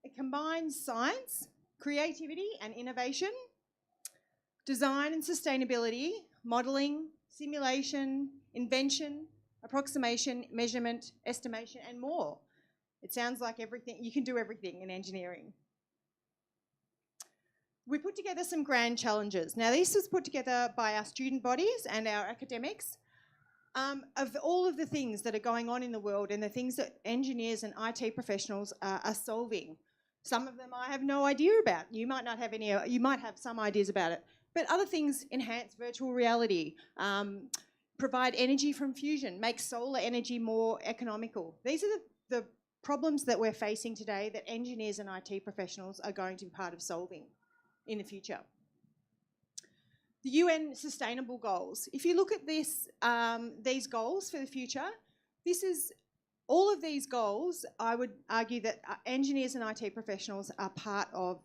It combines science, creativity and innovation, design and sustainability, modelling, simulation, invention, approximation, measurement, estimation, and more. It sounds like everything, you can do everything in engineering. We put together some grand challenges. Now, this was put together by our student bodies and our academics. Of all of the things that are going on in the world and the things that engineers and IT professionals are solving, some of them I have no idea about. You might not have any, you might have some ideas about it, but other things enhance virtual reality, provide energy from fusion, make solar energy more economical. These are the problems that we're facing today that engineers and IT professionals are going to be part of solving in the future. The UN Sustainable Goals. If you look at this, these goals for the future, this is all of these goals. I would argue that engineers and IT professionals are part of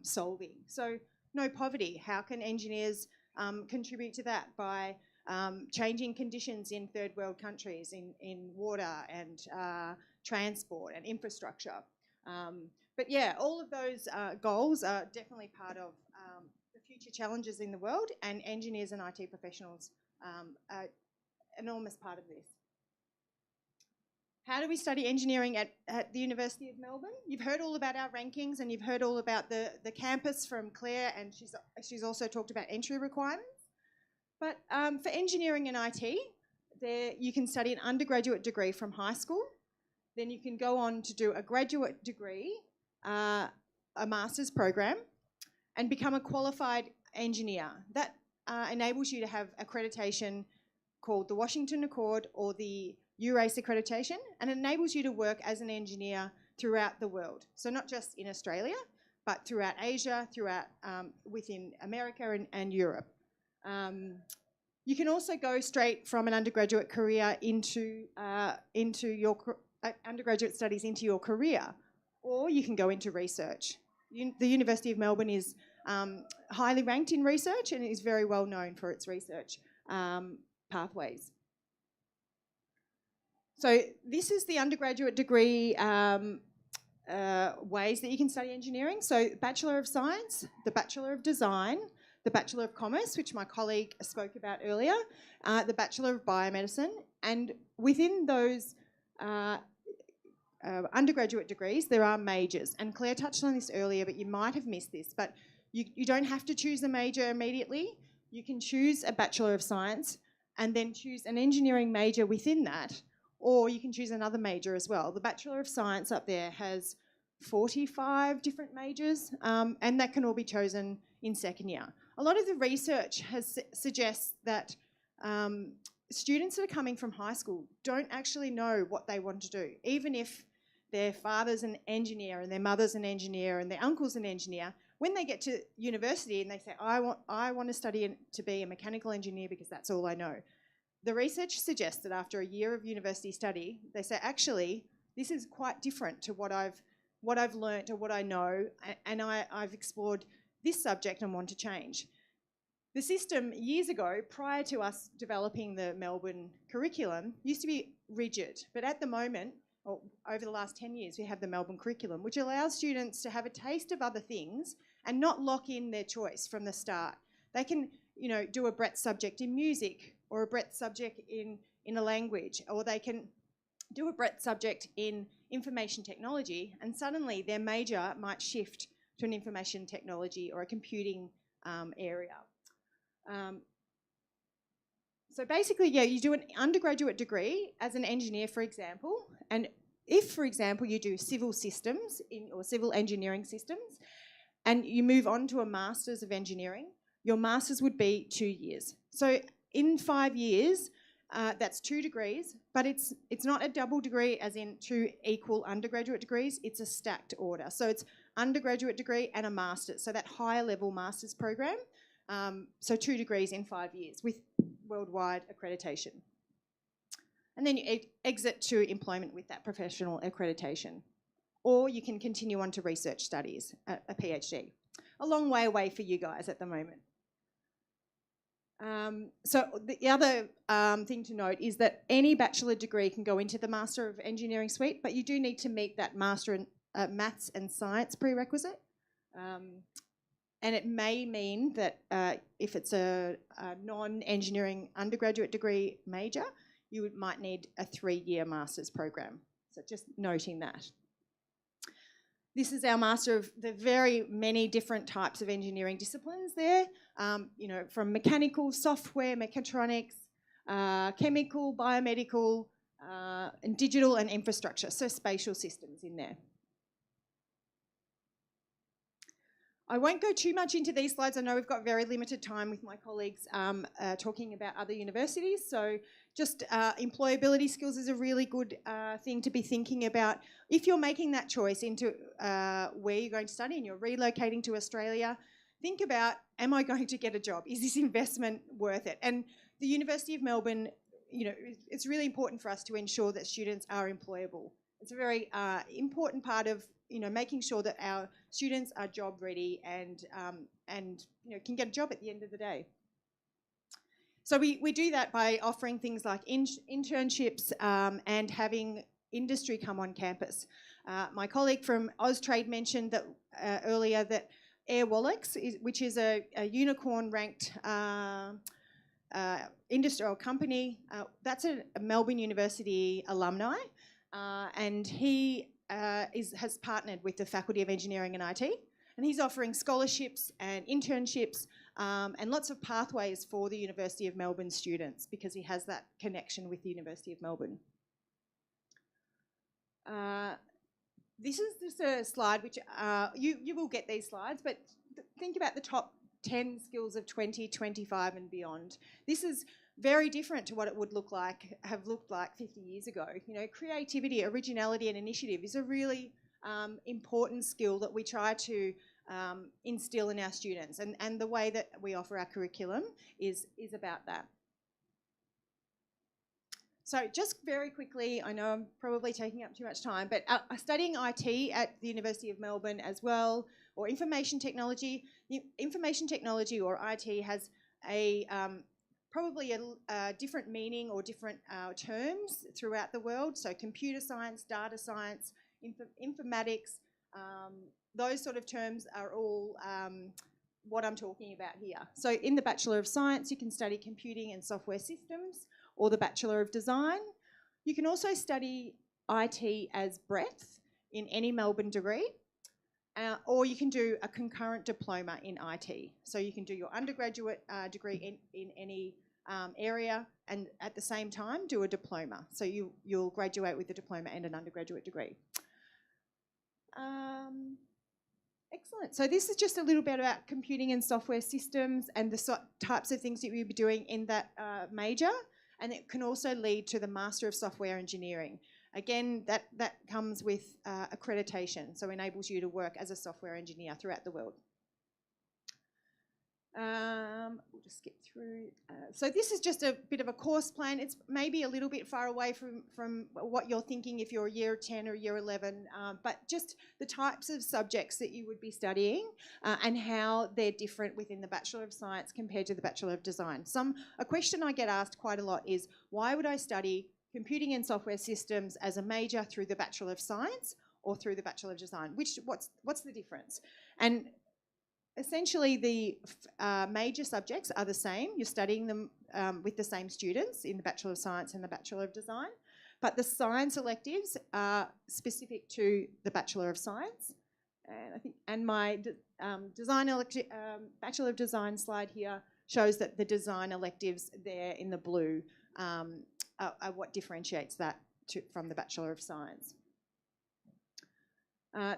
solving. So, no poverty. How can engineers contribute to that by changing conditions in third world countries in water and transport and infrastructure? But yeah, all of those goals are definitely part of the future challenges in the world, and engineers and IT professionals are an enormous part of this. How do we study engineering at the University of Melbourne? You've heard all about our rankings and you've heard all about the campus from Claire, and she's also talked about entry requirements. But for engineering and IT, you can study an undergraduate degree from high school. Then you can go on to do a graduate degree, a master's program, and become a qualified engineer. That enables you to have accreditation called the Washington Accord or the URACE accreditation, and it enables you to work as an engineer throughout the world. So not just in Australia, but throughout Asia, throughout within America and Europe. You can also go straight from an undergraduate career into your undergraduate studies into your career, or you can go into research. The University of Melbourne is highly ranked in research and is very well known for its research pathways. So this is the undergraduate degree ways that you can study engineering. So Bachelor of Science, the Bachelor of Design, the Bachelor of Commerce, which my colleague spoke about earlier, the Bachelor of Biomedicine, and within those undergraduate degrees, there are majors. And Claire touched on this earlier, but you might have missed this, but you don't have to choose a major immediately. You can choose a Bachelor of Science and then choose an engineering major within that, or you can choose another major as well. The Bachelor of Science up there has 45 different majors, and that can all be chosen in second year. A lot of the research suggests that students that are coming from high school don't actually know what they want to do, even if their father's an engineer and their mother's an engineer and their uncle's an engineer. When they get to university and they say, I want to study to be a mechanical engineer because that's all I know, the research suggests that after a year of university study, they say, actually, this is quite different to what I've learnt or what I know, and I've explored this subject and want to change. The system years ago, prior to us developing the Melbourne curriculum, used to be rigid, but at the moment, or over the last 10 years, we have the Melbourne curriculum, which allows students to have a taste of other things and not lock in their choice from the start. They can, do a breadth subject in music, or a breadth subject in a language, or they can do a breadth subject in information technology, and suddenly their major might shift to an information technology or a computing area. So basically, you do an undergraduate degree as an engineer, for example, and if, for example, you do civil systems or civil engineering systems, and you move on to a Masters of Engineering, your Masters would be 2 years. So in 5 years, that's 2 degrees, but it's not a double degree as in 2 equal undergraduate degrees, it's a stacked order. So it's undergraduate degree and a master's, so that higher level master's program. So 2 degrees in 5 years with worldwide accreditation. And then you exit to employment with that professional accreditation. Or you can continue on to research studies, a PhD. A long way away for you guys at the moment. So the other thing to note is that any bachelor degree can go into the Master of Engineering suite, but you do need to meet that Master in Maths and Science prerequisite. And it may mean that if it's a non-engineering undergraduate degree major, you might need a 3-year master's program. So just noting that. This is our master of the very many different types of engineering disciplines there, you know, from mechanical, software, mechatronics, chemical, biomedical, and digital and infrastructure, so spatial systems in there. I won't go too much into these slides. I know we've got very limited time with my colleagues talking about other universities. So just employability skills is a really good thing to be thinking about. If you're making that choice into where you're going to study and you're relocating to Australia, think about, am I going to get a job? Is this investment worth it? And the University of Melbourne, you know, it's really important for us to ensure that students are employable. It's a very important part of, you know, making sure that our students are job ready and you know, can get a job at the end of the day. So we do that by offering things like internships and having industry come on campus. My colleague from Austrade mentioned that earlier that Airwallex, which is a unicorn-ranked industrial company, that's a Melbourne University alumni, and he has partnered with the Faculty of Engineering and IT, and he's offering scholarships and internships and lots of pathways for the University of Melbourne students because he has that connection with the University of Melbourne. This is just a slide which you will get these slides, but think about the top 10 skills of 2025 and beyond. This is very different to what it would have looked like 50 years ago. You know, creativity, originality and initiative is a really important skill that we try to instill in our students, and the way that we offer our curriculum is about that. So just very quickly, I know I'm probably taking up too much time, but studying IT at the University of Melbourne as well, or information technology or IT has a probably a different meaning or different terms throughout the world. So computer science, data science, informatics, those sort of terms are all what I'm talking about here. So in the Bachelor of Science, you can study computing and software systems, or the Bachelor of Design. You can also study IT as breadth in any Melbourne degree, or you can do a concurrent diploma in IT. So you can do your undergraduate degree in any area and at the same time do a diploma. So you'll graduate with a diploma and an undergraduate degree. Excellent. So this is just a little bit about computing and software systems and the types of things that you'll be doing in that major. And it can also lead to the Master of Software Engineering. Again, that comes with accreditation, so enables you to work as a software engineer throughout the world. We'll just skip through. So this is just a bit of a course plan. It's maybe a little bit far away from what you're thinking if you're year 10 or year 11, but just the types of subjects that you would be studying and how they're different within the Bachelor of Science compared to the Bachelor of Design. A question I get asked quite a lot is, why would I study computing and software systems as a major through the Bachelor of Science or through the Bachelor of Design? What's the difference? And essentially, the major subjects are the same. You're studying them with the same students in the Bachelor of Science and the Bachelor of Design, but the science electives are specific to the Bachelor of Science. And my Bachelor of Design slide here shows that the design electives there in the blue are what differentiates that from the Bachelor of Science.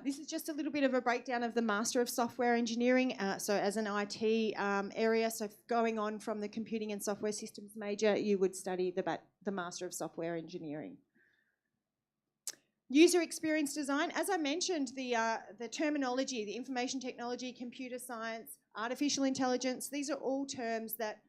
This is just a little bit of a breakdown of the Master of Software Engineering. So as an IT area, so going on from the Computing and Software Systems major, you would study the Master of Software Engineering. User Experience Design, as I mentioned, the terminology, the information technology, computer science, artificial intelligence, these are all terms that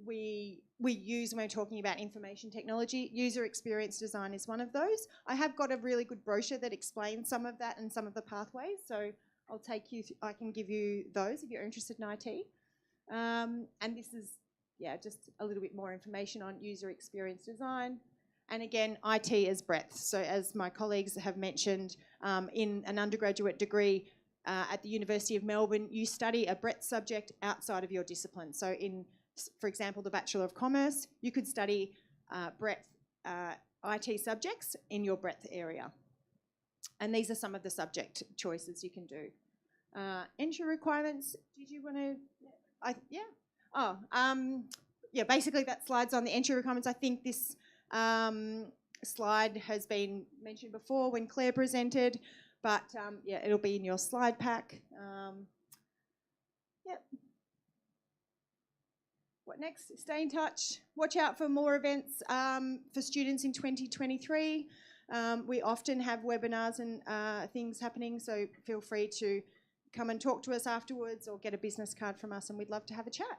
we use when we're talking about information technology. User experience design is one of those. I have got a really good brochure that explains some of that and some of the pathways, so I'll take you, I can give you those if you're interested in IT. And this is, yeah, just a little bit more information on user experience design. And again, IT as breadth. So as my colleagues have mentioned, in an undergraduate degree at the University of Melbourne, you study a breadth subject outside of your discipline. So in, for example, the Bachelor of Commerce, you could study breadth IT subjects in your breadth area. And these are some of the subject choices you can do. Entry requirements, did you want to, yeah? Oh, yeah, basically that slide's on the entry requirements. I think this slide has been mentioned before when Claire presented, but yeah, it'll be in your slide pack. Yep. What next? Stay in touch. Watch out for more events for students in 2023. We often have webinars and things happening, so feel free to come and talk to us afterwards or get a business card from us, and we'd love to have a chat.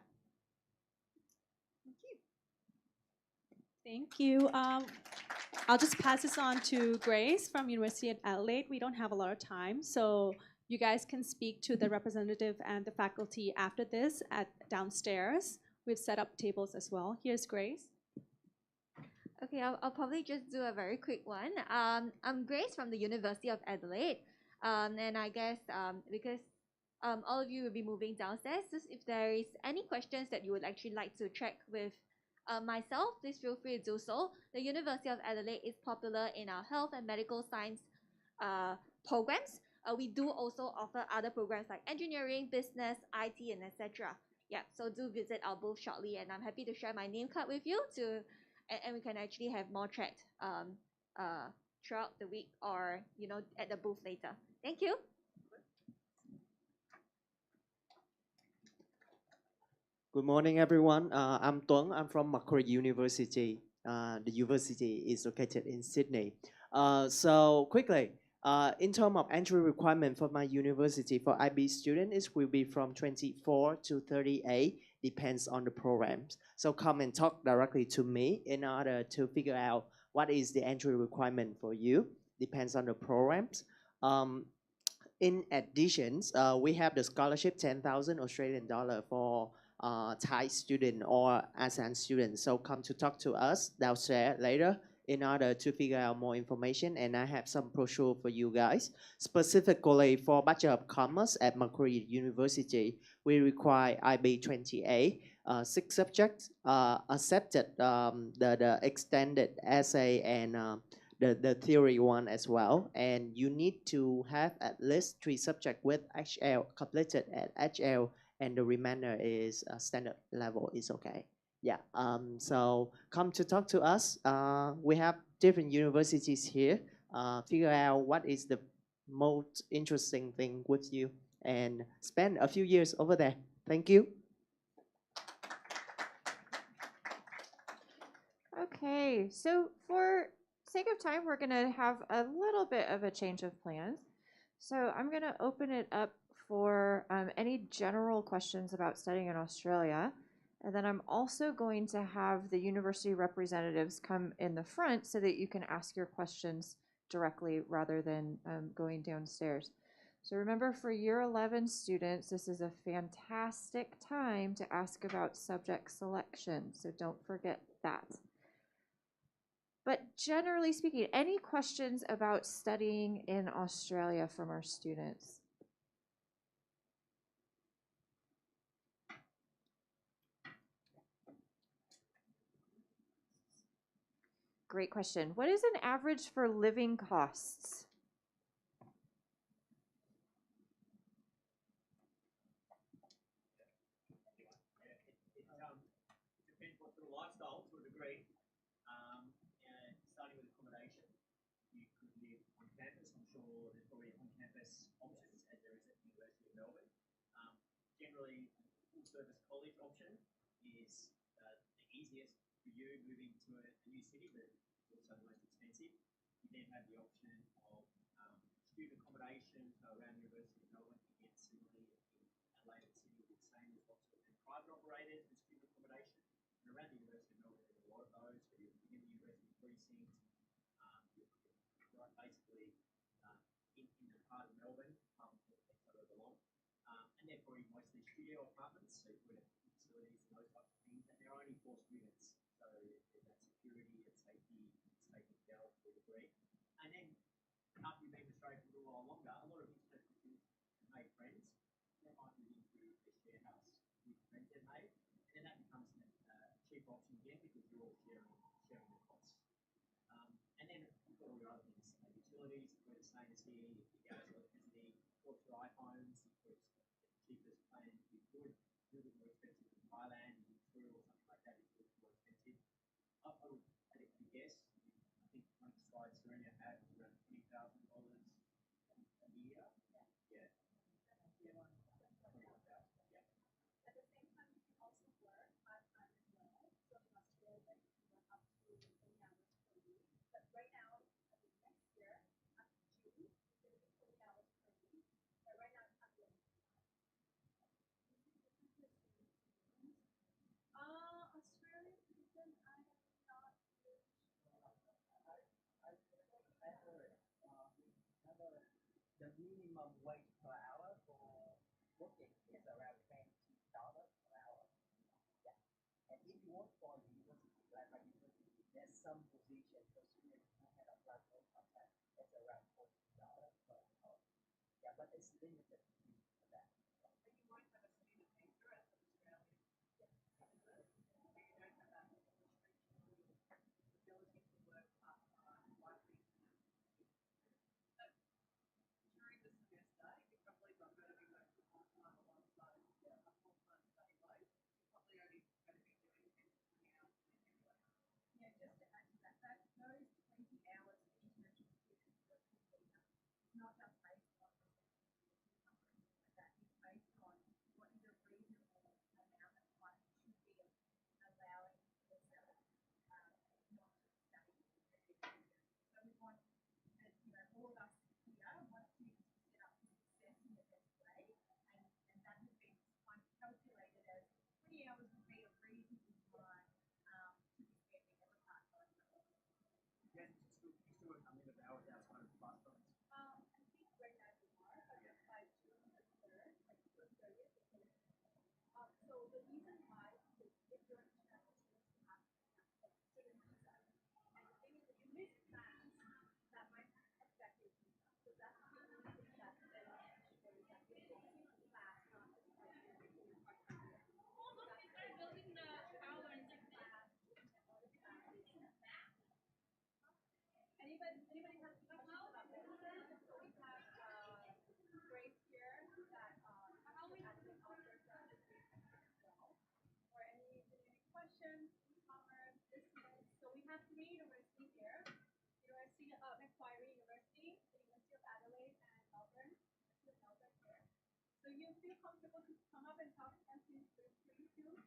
Thank you. I'll just pass this on to Grace from University of Adelaide. We don't have a lot of time, so you guys can speak to the representative and the faculty after this at downstairs. We've set up tables as well. Here's Grace. Okay, I'll probably just do a very quick one. I'm Grace from the University of Adelaide, and I guess because all of you will be moving downstairs, just if there is any questions that you would actually like to check with myself, please feel free to do so. The University of Adelaide is popular in our health and medical science programs. We do also offer other programs like engineering, business, IT, and etc. Yeah, so do visit our booth shortly, and I'm happy to share my name card with you and we can actually have more chat throughout the week or at the booth later. Thank you. Good morning, everyone. I'm Tuấn. I'm from Macquarie University. The university is located in Sydney. So quickly, in terms of entry requirement for my university for IB students, it will be from 24 to 38, depends on the programs. So come and talk directly to me in order to figure out what is the entry requirement for you, depends on the programs. In addition, we have the scholarship, 10,000 Australian dollar for Thai student or ASEAN student. So come to talk to us downstairs later in order to figure out more information, and I have some brochure for you guys. Specifically for Bachelor of Commerce at Macquarie University, we require IB 20A, 6 subjects, accepted the extended essay and the theory one as well, and you need to have at least 3 subjects with HL completed at HL, and the remainder is standard level is okay. Yeah, so come to talk to us. We have different universities here. Figure out what is the most interesting thing with you and spend a few years over there. Thank you. Okay, so for sake of time, we're gonna have a little bit of a change of plans. So I'm gonna open it up for any general questions about studying in Australia. And then I'm also going to have the university representatives come in the front so that you can ask your questions directly rather than going downstairs. So remember, for year 11 students, this is a fantastic time to ask about subject selection. So don't forget that. But generally speaking, any questions about studying in Australia from our students? Great question. What is an average for living costs? Depends what sort of lifestyle to a degree. And starting with accommodation, you could live on campus. I'm sure there's generally, the full-service college option is the easiest for you moving to a new city, but also the most expensive. You then have the option of student accommodation, so around the University of Melbourne, again, similarly in Adelaide and Sydney, the same as lots of private operators with student accommodation. And around the University of Melbourne, there's a lot of those, where you're in the university precinct, you're right basically in the part of Melbourne that sort of belong. And they're probably mostly studio apartments, so you have facilities and those types of things, and they're only for students, so there's that security and safety is taken care of to a degree. And then after you've been in Australia for a little while longer, a lot of international students have made friends. They might move into a share house with friends they've made, and then that becomes a cheap option again because you're all sharing the costs. And then you've got all your other things, utilities, we're the same as here, your gas, electricity, of course your iPhones, of course the cheapest plan you could, a little bit more expensive in Thailand, in True or something like that, it's a little more expensive. I would guess, I think most slides Serena had was around $20,000 a year. Yeah. Yeah. 21,000. Yeah. At the same time, you can also work part-time as well. So in Australia, you can work up to 20 hours per week. But right now, I think next year, after June, it's going to be 20 hours per week. But right now, it's unlimited. Australian citizen, I am not really sure. I heard the minimum wage per hour for working is around $20 per hour. Yeah. And if you work for a university, like my university, there's some position for students who can apply for contract. It's around $40 per hour. Yeah, but it's limited for that. But you might have a student visa as an Australian. Yes. So you don't have that restriction on your ability to work part-time like we have. During the semester, you're probably not going to be working part-time alongside a full-time study load. You're probably only going to be doing 10 to 20 hours anyway. Yeah, just to add to that, those 20 hours for international students work for visa. It's not just based on income or anything like that. It's based on what is a reasonable amount of time you should be allowing yourself not to study. So we want, as you know, all of us here want students to set up for success in the best way, and that has been kind of calculated as 20 hours would be a reasonable time to be spending as a part-time job. Yeah, you still work unlimited hours outside of class times. I think right now we are, but by June the 3rd, like June 30th, we can. So the reason why is if you're an international student, you have a student visa. And the thing is, if you miss class, that might affect your visa. So that's the reason that the issue is that you're focusing on class, not just like your part-time. Oh, look, they're building the tower in class. Anybody has questions about this? So we have Grace here that actually offers services as well. Or any questions, comments, business. So we have three universities here. University of Macquarie University, the University of Adelaide, and Melbourne. University of Melbourne here. So you feel comfortable to come up and talk to us, feel free to.